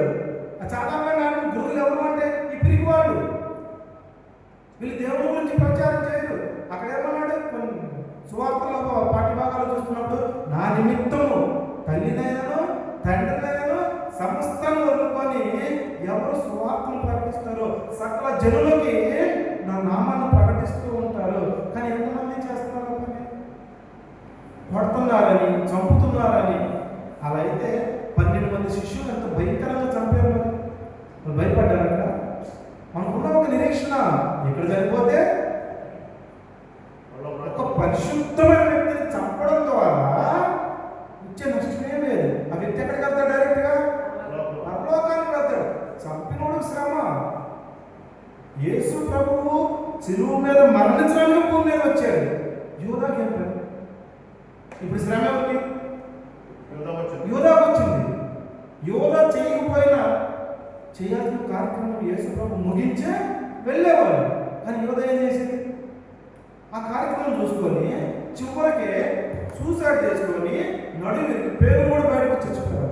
ఆ సాతానుగాడు గురువులు ఎవరు అంటే ఈ పిరికివాళ్ళు. వీళ్ళు దేవుడి గురించి ప్రచారం చేయరు. అక్కడ ఏమన్నాడు? సువార్తలో పాఠ్యభాగాలు చూస్తున్నప్పుడు నా నిమిత్తము తల్లినైనను తండ్రినైనను సమస్తాన్ని వదులుకొని ఎవరు సువార్తను ప్రకటిస్తారో సకల జనులకి నా నామాన్ని ప్రకటిస్తూ ఉంటారు. కానీ ఎంతమంది చేస్తున్నారు పని? కొడుతున్నారని, చంపుతున్నారని. అలా అయితే 12 మంది శిష్యులు ఎంత భయంకరంగా చంపారు. మరి భయపడ్డారు అక్కడ. మనకున్న ఒక నిరీక్షణ, ఇక్కడ చనిపోతే ఒక పరిశుద్ధమైన వ్యక్తిని చంపడం ద్వారా ఇచ్చే నష్టమే లేదు. ఆ వ్యక్తి ఎక్కడికి వెళ్తాడు? డైరెక్ట్గా పరలోకానికి వెళ్తాడు. చంపినోడు శ్రమ. యేసు ప్రభువు శిలువ మీద మరణించడానికి భూమి మీద వచ్చాడు. యూదాకి ఏం పని? ఇప్పుడు శ్రమ ఎవరికి? యూదాకు వచ్చింది. యూదా చేయకపోయినా చేయాల్సిన కార్యక్రమం యేసు ప్రభు ముగించే వెళ్ళేవాడు. కానీ యూదా ఏం చేసింది? ఆ కార్యక్రమం చూసుకొని చివరికి సూసైడ్ చేసుకొని నడుము పేరు కూడా బయటకు చచ్చిపోయారు.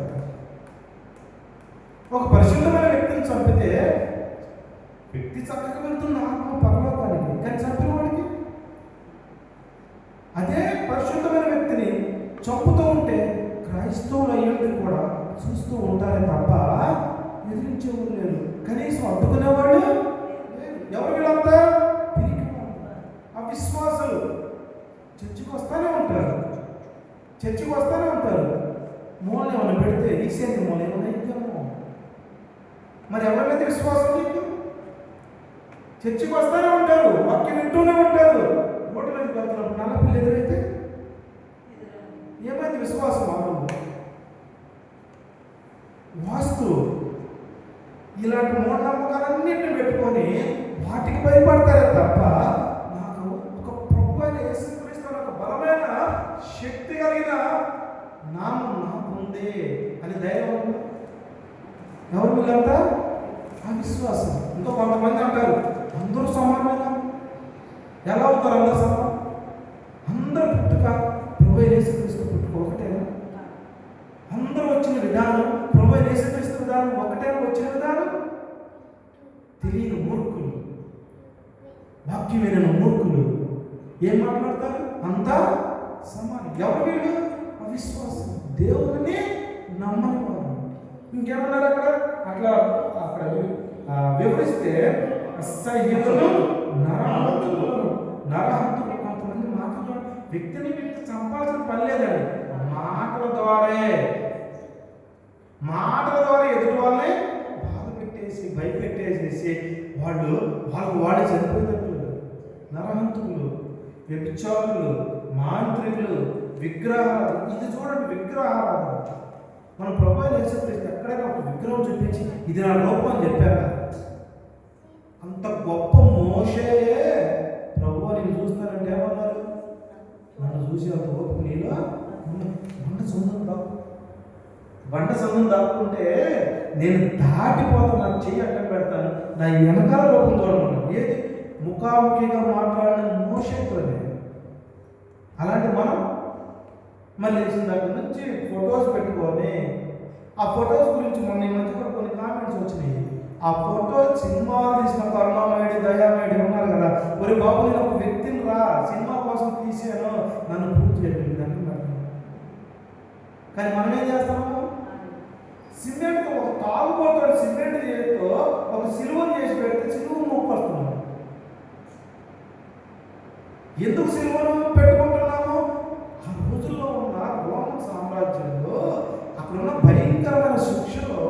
ఒక పరిశుద్ధమైన వ్యక్తిని చంపితే వ్యక్తి చక్కగా వెళ్తున్న ఆత్మ పరలోకానికి, కానీ చంపిన వాడికి అదే పరిశుద్ధమైన వ్యక్తిని చంపుతూ ఉంటే క్రైస్తవులు అయ్యుండి కూడా చూస్తూ ఉంటారే తప్ప ఎదిరించేవారు లేరు, కనీసం అడ్డుకునేవాడు లేరు. ఎవరు వీళ్ళంతా? అవిశ్వాసులు. చర్చికి వస్తానే ఉంటారు, చర్చికి వస్తానే ఉంటారు. మూలని ఏమైనా పెడితే ఈసేంటి మూల ఏమైనా ఇద్దాము. మరి ఎవరినైతే విశ్వాసం నీకు? చర్చికి వస్తానే ఉంటారు, వాక్యం వింటూనే ఉంటారు. రోడ్డు మీదకి వెళ్తున్నప్పుడు నల్ల పిల్ల ఎదురైతే ఏమైతే విశ్వాసం ఆరంభం? వాస్తు ఇలాంటి మూఢనమ్మకాలన్నింటినీ పెట్టుకొని వాటికి భయపడతారే తప్ప నాకు ఒక ప్రభు అయిన యేసుక్రీస్తు ఒక బలమైన శక్తి కలిగిన నామం నాకుంది అని ధైర్యం ఉంది. ఎవరు వీళ్ళంతా? ఆ విశ్వాసం. ఇంకా కొంతమంది అంటారు అందరూ సమానమేనా? ఎలా అవుతారు అందరూ సమానం? అందరూ పుట్టుక ప్రభు యేసుక్రీస్తు పుట్టుక ఒకటేనా? అందరూ వచ్చిన విధానం ప్రభు యేసుక్రీస్తు విధానం ఒకటేనా? వచ్చిన విధానం తెలియని మూర్ఖులు, వాక్యమైన మూర్ఖులు ఏం మాట్లాడతారు? అంతా సమానం. ఎవరు వీళ్ళు? అవిశ్వాసం, దేవుడిని నమ్మని వారు. ఇంకేమన్నారు అక్కడ? అట్లా అక్కడ వివరిస్తే అసహ్యులను, నరహంతులు. కొంతమంది మాటలు వ్యక్తిని చంపాల్సిన పని లేదండి, మాటల ద్వారా ఎదుటి వాళ్ళని బాధ పెట్టేసి భయపెట్టేసేసి వాళ్ళు చనిపోయేటట్లు నరహంతులు, వ్యభిచారులు, మాంత్రికులు, విగ్రహాలు. ఇది చూడండి, విగ్రహాలు. మనం ప్రభు యేసుక్రీస్తు ఎక్కడైనా ఒక విగ్రహం చూపించి ఇది నా రూపం అని చెప్పారా? అంత గొప్ప మోషేయే ప్రభు నేను చూస్తానంటే ఏమన్నారు? నన్ను చూసి అంత ఓపిక నీలో బండ సొంతం దాక్కుంటే నేను దాటిపోతాను, నాకు చెయ్యి అడ్డం పెడతాను, నా వెనకాల రూపం చూడమన్నాను. ఏది? ముఖాముఖిగా మాట్లాడిన మోషేతులనే. అలాంటి మనం మళ్ళీ వేసిన దగ్గర నుంచి ఫొటోస్ పెట్టుకొని ఆ ఫొటోస్ గురించి మొన్న ఈ మధ్య కూడా కొన్ని కామెంట్స్ వచ్చినాయి. ఆ ఫోటో సినిమాలు తీసిన కరుణామయుడి, దయామయుడి ఉన్నారు కదా, ఒరే బాబు నేను ఒక వ్యక్తిని రా సినిమా కోసం తీసాను, నన్ను పూర్తి చేయలేదు దండం పెడతాను. కానీ మనం ఏం చేస్తాము? సిమెంట్ ఒక తాగుబోతాడు సిమెంట్ చేతితో ఒక సిలువను చేసి పెడితే సిలువను మొక్కొస్తున్నాము. ఎందుకు సిలువను పెట్టుకుంటున్నాము? ఆ రోజుల్లో ఉన్న రోమన్ సామ్రాజ్యంలో అక్కడున్న భయంకరమైన శిక్షలో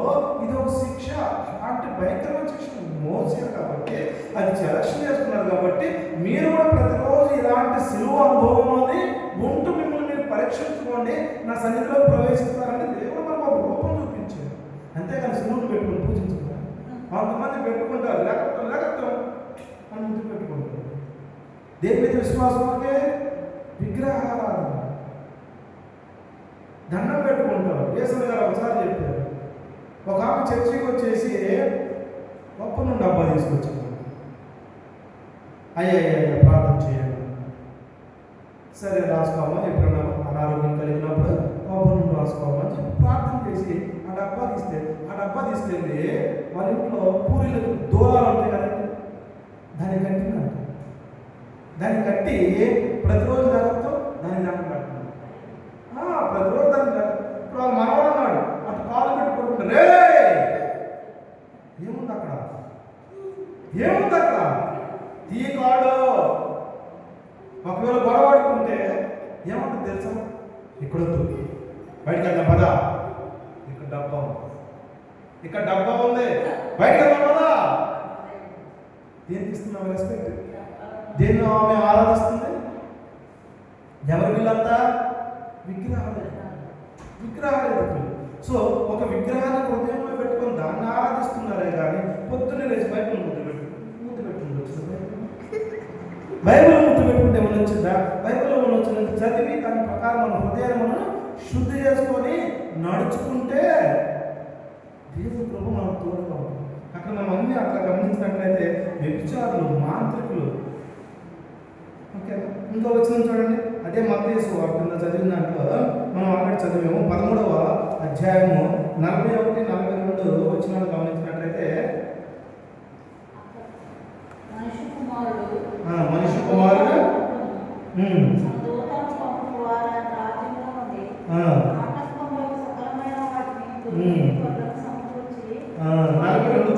ఇది ఒక శిక్ష. అలాంటి భయంకరమైన శిక్షను మోసారు కాబట్టి, అది సెలక్షన్ చేసుకున్నారు కాబట్టి, మీరు కూడా ప్రతిరోజు ఇలాంటి సిలువ అనుభవంలోనే ఉంటూ మిమ్మల్ని మీరు పరీక్షించుకోండి, నా సన్నిధిలో ప్రవేశిస్తారని దేవుడు మనకు ఒక రూపం చూపించారు. అంతేగాని సిలువను పెట్టుకుని పూజించుకున్నారు. కొంతమంది పెట్టుకుంటారు, లేకపోతే అని ముందు పెట్టుకుంటారు. దేని మీద విశ్వాసం అంటే విగ్రహారాధన. దండం పెట్టుకుంటారు. యేసయ్య గారు ఒకసారి చెప్పారు, ఒక ఆమె చర్చికి వచ్చేసి గొప్ప నుండి డబ్బా తీసుకొచ్చింది. అయ్యా ప్రార్థన చేయండి. సరే రాసుకోమని, ఎప్పుడన్నా అనారోగ్యం కలిగినప్పుడు గొప్ప నుండి రాసుకోమని చెప్పి ప్రార్థన చేసి ఆ డబ్బా తీసుకెళ్ళి వాళ్ళ ఇంట్లో పూరీలకు దూరాలు ఉంటాయి కదండి, దాన్ని కట్టిందంట. దాన్ని కట్టి ప్రతిరోజు దానితో దాన్ని దండం కట్టినాడు. ప్రతిరోజు దాన్ని ఇప్పుడు వాళ్ళు మనవాడు అన్నాడు, అటు కాలు పెట్టి కొడుకుంటారు. ఏముంది అక్కడ? తీకాడు. ఒకవేళ గొడవాడుకుంటే ఏమంటుంది తెలుసా? ఇక్కడొద్దు, బయటికి వెళ్దాం పదా, ఇక్కడ డబ్బా ఉంది, బయటికి వెళ్దాం పదా. దేనికి ఇస్తున్నాం రెస్పెక్ట్? దేన్ని ఆమె ఆరాధిస్తుంది? ఎవరు వీళ్ళంతా? విగ్రహాలు. సో ఒక విగ్రహాన్ని హృదయంలో పెట్టుకొని దాన్ని ఆరాధిస్తున్నారే కానీ పొద్దున్నే లేచి బైబిల్ ముద్దు పెట్టుకుంటూ బైబిల్ ముద్దు పెట్టుకుంటే ఏమన్నా వచ్చిందా? బైబిల్లో ఏమన్నా వచ్చింది చదివి దాని ప్రకారం మన హృదయాన్ని మనం శుద్ధి చేసుకొని నడుచుకుంటే దేవుని కృప మనం తోడుగా ఉంటుంది. అక్కడ మనం అన్ని అట్లా గమనించినట్లయితే వ్యభిచారులు, మాంత్రికులు, ఓకేనా, ఇంకో వచనం చూడండి, అదే మత్తయి సువార్త కింద చదివిన దాంట్లో మనం ఆల్రెడీ చదివాము. 13వ అధ్యాయము 41, 42 వచనాలు గమనించినట్లయితే, మనిషి కుమారుడు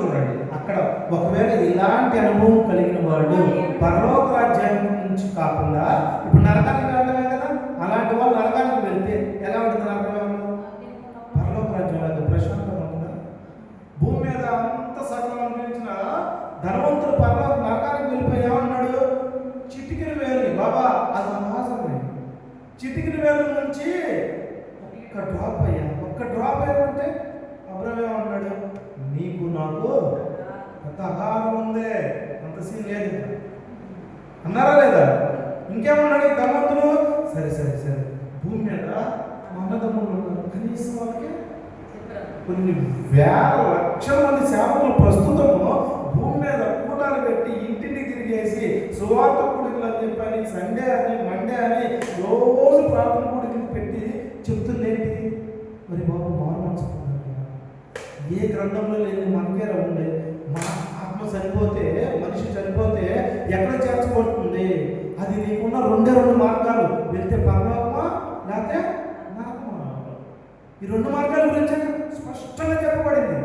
చూడండి, అక్కడ ఒకవేళ ఇలాంటి అనుభవం కలిగిన వాడు పరలోక రాజ్యం నుంచి కాకుండా ఇప్పుడు నరకానికి వెళ్ళడమే కదా, అలాంటి వాళ్ళు నరకానికి వెళ్తే ఎలా ఉంటుంది? నరకంలో పరలోక రాజ్యం ప్రశాంతంగా ఉంటుందా? భూమి మీద అంత సకలం అనుభవించిన ధనవంతుడు పరలోక నరకానికి వెళ్ళిపోయి ఏమన్నాడు? చిటికిన వేలు బాబా, అది మహాసమే, చిటికిన వేలు నుంచి ఒక్క డ్రాప్ అయ్యామంటే అబ్రహం ఏమన్నాడు? నీకు నాకు అంత అగాధం ఉందే, అంత సీన్ లేదు అన్నారా లేదా? ఇంకేమన్నాడు ధనవంతుడు? సరే సరే సరే, భూమి మీద అన్నదమ్ములు ఉన్నారు, కనీసం వాళ్ళకి కొన్ని వేల లక్షల మంది సేవకులు ప్రస్తుతము భూమి మీద కూటాలు పెట్టి ఇంటింటికి తిరిగేసి సువార్త కూడికలు అని చెప్పని సండే అని మండే అని రోజు ప్రార్థన కూడికలు పెట్టి చెప్తుందేంటి? మరి బాబు మారు మనసు, ఏ గ్రంథంలో లేని మనకే ఉండే మా ఆత్మ చనిపోతే, మనిషి చనిపోతే ఎక్కడ చేర్చబడుతుంది? అది నీకున్న రెండు మార్గాలు, వెళ్తే పరలోకమా లేకపోతే నరకమా. ఈ 2 మార్గాల గురించి స్పష్టంగా చెప్పబడింది.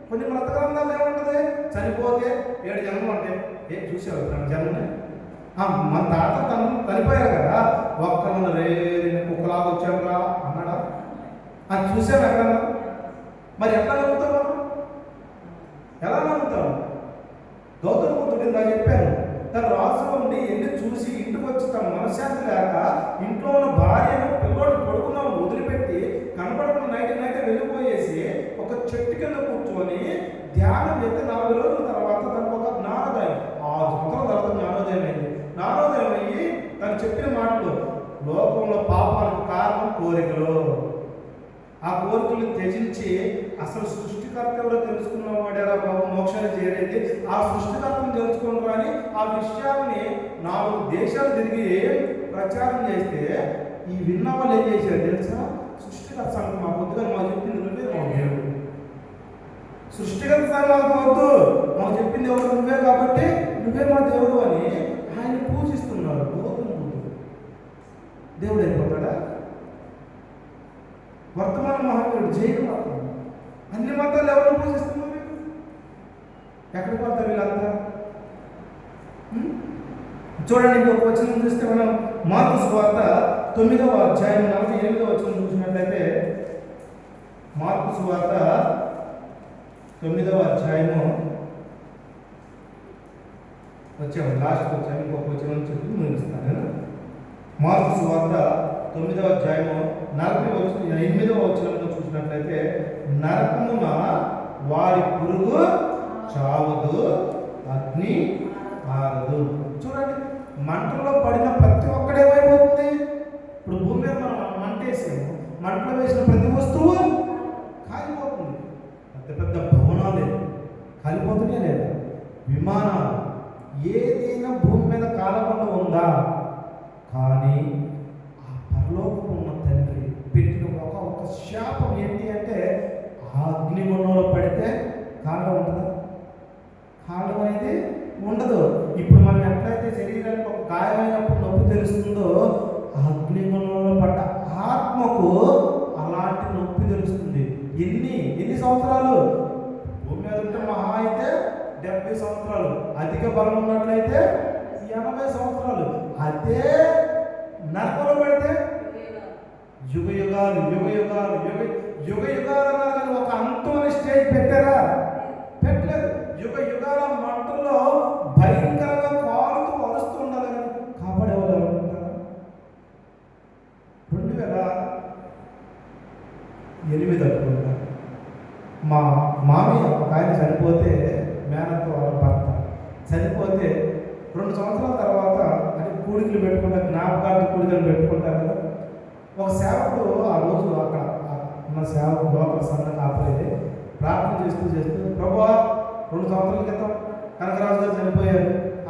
కొన్ని మత గ్రంథాలు ఏముంటుంది? చనిపోతే 7 జన్మలు అంటే చూసావు తన జన్మని. మన తాత తను చనిపోయారు కదా, ఒక్కరిని రేరిని కుక్కలాగా వచ్చాడురా అన్నాడా? అది చూసావు ఎక్కడ? మరి ఎట్లా నమ్ముతాం మనం? ఎలా నమ్ముతాం? గౌతమ బుద్ధుడు ఇలా చెప్పాను, తన రాజులో ఉండి ఎన్ని చూసి ఇంటికి వచ్చి తన మనశ్శాంతి లేక ఇంట్లో ఉన్న భార్యను పిల్లోడు పడుకున్నాం వదిలిపెట్టి కనపడకుండా నైట్ వెళ్ళిపోయేసి ఒక చెట్టు కింద కూర్చొని ధ్యానం చేస్తే 40 రోజుల తర్వాత తనకు ఒక జ్ఞానోదయం, 6 సంవత్సరాల తర్వాత జ్ఞానోదయం అయింది. జ్ఞానోదయం అయ్యి తను చెప్పిన మాటలు, లోకంలో పాపాలకు కారణం కోరికలు, ఆ కోరికలు త్యజించి అసలు సృష్టికర్త ఎవరో తెలుసుకున్న వాడేరా బాబు మోక్షాన్ని చేరేది, ఆ సృష్టికర్తను తెలుసుకుని కానీ ఆ విషయాన్ని 4 దేశాలు తిరిగి ప్రచారం చేస్తే ఈ విన్న వాళ్ళు ఏం చేశారు తెలుసా? సృష్టికర్త సంఘం మా పొద్దుగా మాకు చెప్పింది నువ్వే మా దేవుడు, సృష్టికర్త సంఘాలకు వద్దు, మాకు చెప్పింది ఎవరు నువ్వే కాబట్టి నువ్వే మా దేవుడు అని ఆయన పూజిస్తున్నారు. దేవుడు అయిపోతాడా? వర్తమాన మహాత్ముడు జైలు మతం, అన్ని మతాలు ఎవరు పూజిస్తున్నారు? ఎక్కడికి పోతారు వీళ్ళంతా? చూడండి, ఇంకొక వచనం చూస్తే మనం మార్కు సువార్త 9వ అధ్యాయం 48వ వచనం చూసినట్లయితే, మార్కు సువార్త 9వ అధ్యాయము వచ్చాము, లాస్ట్కి వచ్చాము, ఇంకొక వచనం చెప్పి ముగిస్తాను. మార్కు సువార్త 9వ అధ్యాయము 48వ వచనంలో చూసినట్లయితే, నరకమున వారి పురుగు చావదు, అగ్ని ఆరదు. చూడండి, మంటలో పడిన ప్రతి ఒక్కడేమైపోతుంది? ఇప్పుడు భూమి మీద మనం మంట వేసాము, మంటలో వేసిన ప్రతి వస్తువు కాలిపోతుంది. పెద్ద పెద్ద భవనాలే కాలిపోతున్నాయా లేదా? విమానాలు, ఏదైనా భూమి మీద కాలకుండా ఉందా? కానీ పరలోకం ఉన్న తండ్రి పెట్టిన ఒక శాపం ఏంటి అంటే, ఆ అగ్నిగుండంలో పడితే కాలం ఉంటుందా? కాలం అనేది ఉండదు. ఇప్పుడు మనం ఎట్లయితే శరీరానికి ఒక గాయమైనప్పుడు నొప్పి తెలుస్తుందో, ఆ అగ్నిగుండంలో పడ్డ ఆత్మకు అలాంటి నొప్పి తెలుస్తుంది. ఎన్ని సంవత్సరాలు? భూమి మీద ఉంటే మహా అయితే 70 సంవత్సరాలు, అధిక బలం ఉన్నట్లయితే 80 సంవత్సరాలు. అదే నరకంలో పెడితే యుగ యుగాలు అన్నారు. కానీ ఒక అంతమైన స్టేజ్ పెట్టారా? పెట్టలేదు. యుగ యుగాల మంటల్లో భయంకరంగా కాలుతూ వరుస్తూ ఉండాలి, కానీ కాపాడేవాళ్ళు ఎవరు ఉంటారు? 2008 అనుకుంటా, మా మామయ్య ఒక ఆయన చనిపోతే, మేనత్త వాళ్ళ భర్త చనిపోతే 2 సంవత్సరాల తర్వాత అంటే కూడికలు పెట్టుకుంటారు, జ్ఞాపకార్థ కూడికలు పెట్టుకుంటారు కదా. ఒక సేవకుడు ఆ రోజు అక్కడ ఉన్న సేవకుడు లోపల సన్న కాపలేదు, ప్రార్థన చేస్తూ ప్రభువా 2 సంవత్సరాల క్రితం కనకరాజు గారు చనిపోయారు,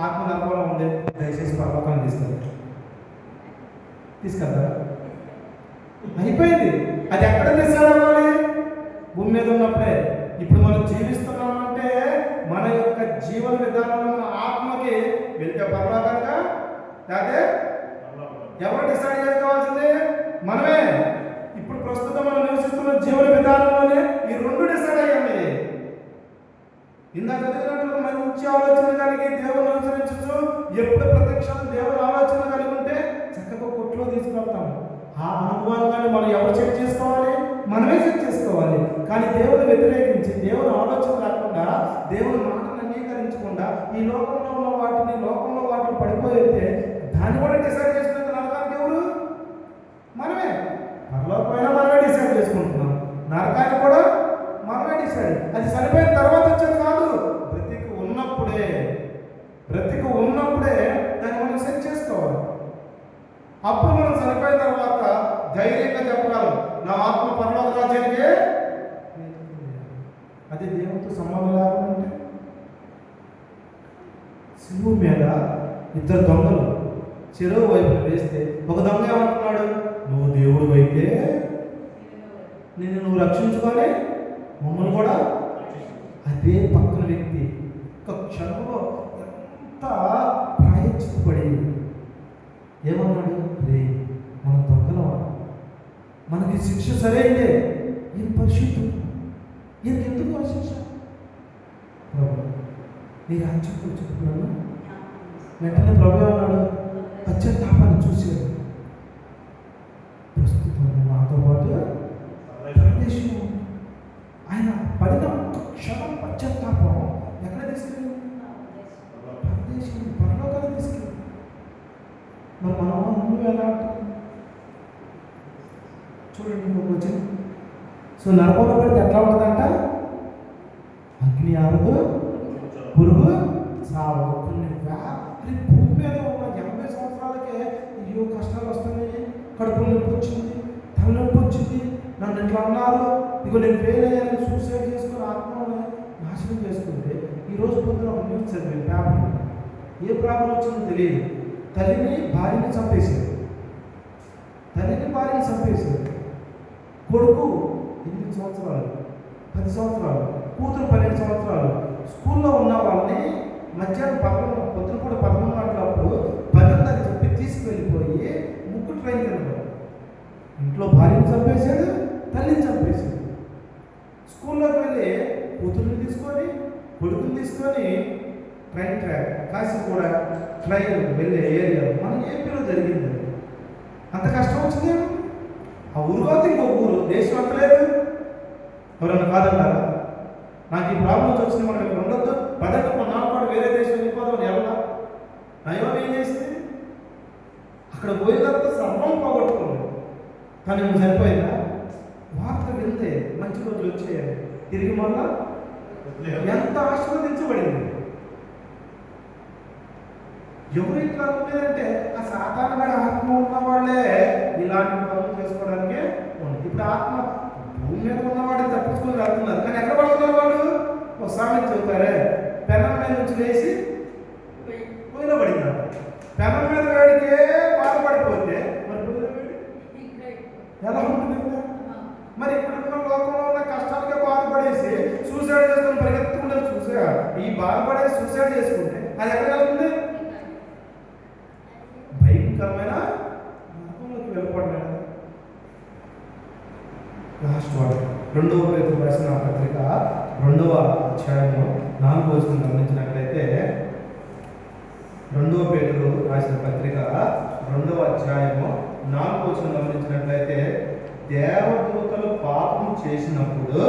ఆత్మ నరకంలో ఉండే, దయచేసి పరలోకాన్ని తీసుకెళ్ళి తీసుకెళ్తారా? అయిపోయింది. అది ఎక్కడ డిసైడ్ అవ్వాలి? భూమి మీద ఉన్నప్పుడే. ఇప్పుడు మనం జీవిస్తున్నామంటే మన యొక్క జీవన విధానంలో మన ఆత్మకి వెళ్తే పర్వాలేదుగా, లేకపోతే ఎవరు డిసైడ్ చేసుకోవాల్సింది? మనమే. ఇప్పుడు ప్రస్తుతం మనం నివసిస్తున్న జీవన విధానంలోనే ఈ రెండు డిసైడ్ అయ్యాయి. ఇందాక చదివినట్లుగా మంచి ఆలోచన కలిగి దేవుని అనుసరించచ్చు. ఎప్పుడు ప్రత్యక్షం దేవుని ఆలోచన కలిగి ఉంటే చక్కగా కొట్లో తీసుకెళ్తాము. ఆ అనుభవాన్ని మనం ఎవరు చెక్ చేసుకోవాలి? మనమే చెక్ చేసుకోవాలి. కానీ దేవుని వ్యతిరేకించి దేవుని ఆలోచన లేకుండా దేవుని మాటను అంగీకరించకుండా ఈ లోకంలో ఉన్న వాటిని పడిపోయితే దాన్ని కూడా డిసైడ్ చేసుకునేది నరకానికి ఎవరు? మనమే. పరలోకమైనా మనమే డిసైడ్ చేసుకుంటున్నాం, నరకానికి కూడా మనమే డిసైడ్. అది సరిపోయిన తర్వాత వచ్చేది కాదు, బ్రతికి ఉన్నప్పుడే దాన్ని మనం సెట్ చేసుకోవాలి. అప్పుడు మనం సరిపోయిన తర్వాత ధైర్యంగా చెప్పగలం, నా ఆత్మ పరలోక రాజ్యానికి. అది దేవునితో సంబంధం లేకుండా సిలువ మీద ఇద్దరు దొంగలు చెరువు వైపున వేస్తే ఒక దొంగ ఏమంటున్నాడు? నువ్వు దేవుడు అయితే నిన్ను నువ్వు రక్షించుకొని మమ్మల్ని కూడా. అదే పక్కన వ్యక్తి ఒక క్షణంలో ఎంత ప్రాయశ్చిత్తపడి ఏమన్నాడు? రే మన దొంగల మనకి శిక్ష సరైందే, ఈయన పరిశుద్ధుడు, ఈయనకి ఎందుకు ఆ శిక్ష? నీ రాజ్యం చెప్పుకున్నాను. వెంటనే ప్రభు అన్నాడు, పశ్చాత్తాపాన్ని చూశాడు. ప్రస్తుతం నాతో పాటు పరదేశంలో ఆయన పడిన క్షణం పశ్చాత్తాపం ఎక్కడ తీసుకెళ్ళి? పరదేశం, పరలోకాన్ని తీసుకెళ్ళి. మరి మనం ఎలా చూడండి ఇంకొక వచ్చిన. సో నరకంలో పెడితే ఎట్లా ఉంటుందంట? అగ్ని ఆరదు, పురుగు సాగు. భూమి మీద ఉన్న 80 సంవత్సరాలకే అయ్యో కష్టాలు వస్తున్నాయి, కడుపు నొప్పి వచ్చింది, తలనొప్పి వచ్చింది, నన్ను ఇట్లా అన్నారు, ఇగో నేను ఫెయిల్ అయ్యాను, సూసైడ్ చేసుకుని ఆత్మను నాశనం చేసుకుంటే ఈరోజు పొద్దున ఒక న్యూస్ చదివాను పేపర్. ఏ ప్రాబ్లం వచ్చిందో తెలియదు. తల్లిని భార్యని చంపేశారు, కొడుకు 8 సంవత్సరాలు, 10 సంవత్సరాలు, కూతురు 12 సంవత్సరాలు. స్కూల్లో ఉన్న వాళ్ళని మధ్యాహ్నం పొద్దున కూడా 11 గంటలప్పుడు 10 చెప్పి తీసుకువెళ్ళిపోయి ముగ్గురు ట్రైన్ కింద. ఇంట్లో భార్యని చంపేశాడు, తల్లిని చంపేశాడు. స్కూల్లోకి వెళ్ళి కూతురుని తీసుకొని కొడుకుని తీసుకొని ట్రైన్ ట్రాక్ కాసి కూడా ట్రైన్ వెళ్ళే ఏరియా మన ఏపీలో జరిగింది. అంత కష్టం వచ్చింది. ఆ ఊరు కాదు ఇంకో ఊరు, దేశం అంత లేదు. ఎవరన్నా కాదంటారా? నాకు ఈ ప్రాబ్లమ్స్ వచ్చింది, మనం ఇక్కడ ఉండొద్దు, పదండి మన నాన్నపాటు వేరే దేశం వెళ్ళిపోదాం. ఎవరా నయం ఏం చేసింది? అక్కడ పోయిన తర్వాత సర్వం పోగొట్టుకుంది. కానీ నువ్వు సరిపోయిందా? వార్త వింటే మంచి రోజులు వచ్చేయాలి, తిరిగి మళ్ళా ఎంత ఆశీర్వదించబడింది. ఎవరు ఇట్లా ఉండేదంటే ఆ సాధారణంగా ఆత్మ ఉన్న వాళ్ళే ఇలాంటి పనులు చేసుకోవడానికి ఉంది. ఇప్పుడు ఆత్మ భూమి మీద ఉన్నవాడు తప్పించుకొని వెళ్తున్నారు, కానీ ఎక్కడ పడుతున్నారు వాళ్ళు? ఒక సామెత చెబుతారే, పెనం మీద నుంచి వేసి పొయ్యిలో పడింది. పెనం మీద వేడికే బాధపడిపోతే మరి పొయ్యిలో వేడి ఎలా ఉంటుంది? మరి ఇప్పుడున్న లోకంలో ఉన్న కష్టాలకే బాధపడేసి సూసైడ్ చేసుకుని పరిగెత్తుకుంటే ఈ బాధపడేసి సూసైడ్ చేసుకుంటే అది ఎక్కడ వెళ్తుంది? భయంకరమైన నరకంలోకి వెళ్ళిపోవడం. లాస్ట్ వాడు 2వ పేతురు రాసిన పత్రిక 2వ అధ్యాయము 4వ వచనం గమనించినట్లయితే, 2వ పేతురు రాసిన పత్రిక 2వ అధ్యాయము 4వ వచనం గమనించినట్లయితే, దేవదూతలు పాపం చేసినప్పుడు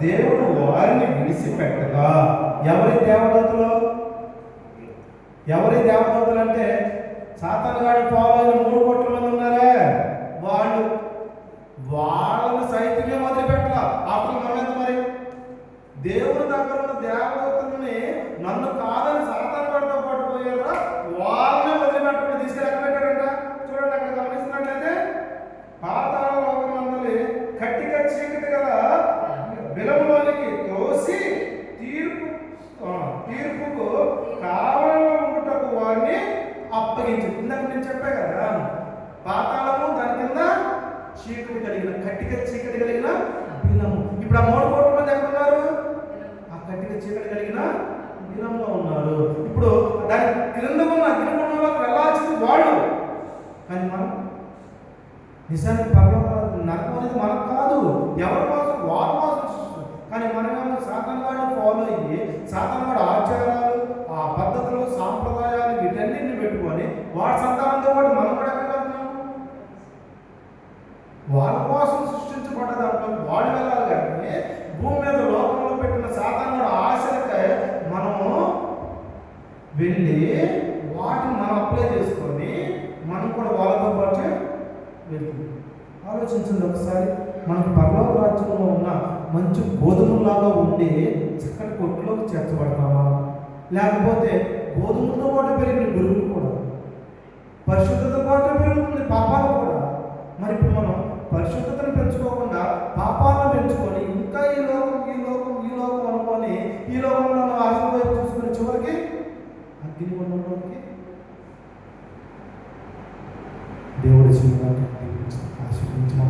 దేవుడు వారిని విడిచిపెట్టగా. ఎవరి దేవదూతలు అంటే సాతాను గాడి ఫాలో అయిన 3 కోట్ల మంది ఉన్నారే, వాళ్ళని సైతమే వదిలిపెట్టాల. అప్పుడు మనం మరి దేవుని దగ్గర ఉన్న దేవదూతల్ని నన్ను కాదని సాతాను గాడితో పాటు పోయారా, వాళ్ళనే వదిలిపెట్టకుండా తీసుకెళ్ళి ఎక్కడ పెట్టాడంట? చూడండి, అక్కడ గమనిస్తున్నట్లయితే పాతాళ లోకమందలి కట్టిక చీకటి గల బిలములోనికి తోసి తీర్పుకు కావలిలో ఉండుటకు వారిని అప్పగించింది. ఇందాక నేను చెప్పా కదా, పాతాళ చీకటి కలిగిన, కట్టిక చీకటి కలిగిన బిలము. ఇప్పుడు ఆ 3 కోట్ల మంది ఎక్కడున్నారు? ఆ కట్టిక చీకటి కలిగిన బిలంలో ఉన్నారు. ఇప్పుడు దాని క్రింద ఉన్న అగ్నిగుండంలోకి వెళ్ళాల్సింది వాళ్ళు, కానీ మనం నిజానికి నరకం అనేది మనకు కాదు, ఎవరి కోసం? వాళ్ళ కోసం. కానీ మనమేమో సాతాను వాడిని ఫాలో అయ్యి, సాతాను వాడి ఆచారాలు, ఆ పద్ధతులు, సాంప్రదాయాలు వీటన్నిటిని పెట్టుకొని వాడి సంతానంతో పాటు మనం కూడా ఎక్కడ వెళ్తున్నాం? వాళ్ళ కోసం సృష్టించబడ్డ దాంట్లో వాళ్ళు వెళ్ళాలి. కానీ భూమి మీద లోకంలో పెట్టిన సాతాను వాడి ఆశలకే మనము వెళ్ళి వాటిని మనం అప్లై చేసుకొని మనం కూడా వాళ్ళతో పాటు వెళ్తున్నాం. ఆలోచించండి ఒకసారి. మనకు పరలోక రాజ్యంలో ఉన్న మంచి గోధుమలాగా ఉండి చక్కటి కొట్టులోకి చేర్చబడతామా? లేకపోతే గోధుమతో పాటు పెరిగిన గురువులు కూడా, పరిశుద్ధతతో పాటు పెరుగుతుంది పాపాలు కూడా. మరి ఇప్పుడు మనం పరిశుద్ధతను పెంచుకోకుండా పాపాలను పెంచుకొని ఇంకా ఈ లోకం అనుకొని ఈ లోకంలో ఆశల వైపు చూసుకుని చివరికి అగ్నిగుండంలోకి దేవుడి జీవితాన్ని ఆశీర్వదించిన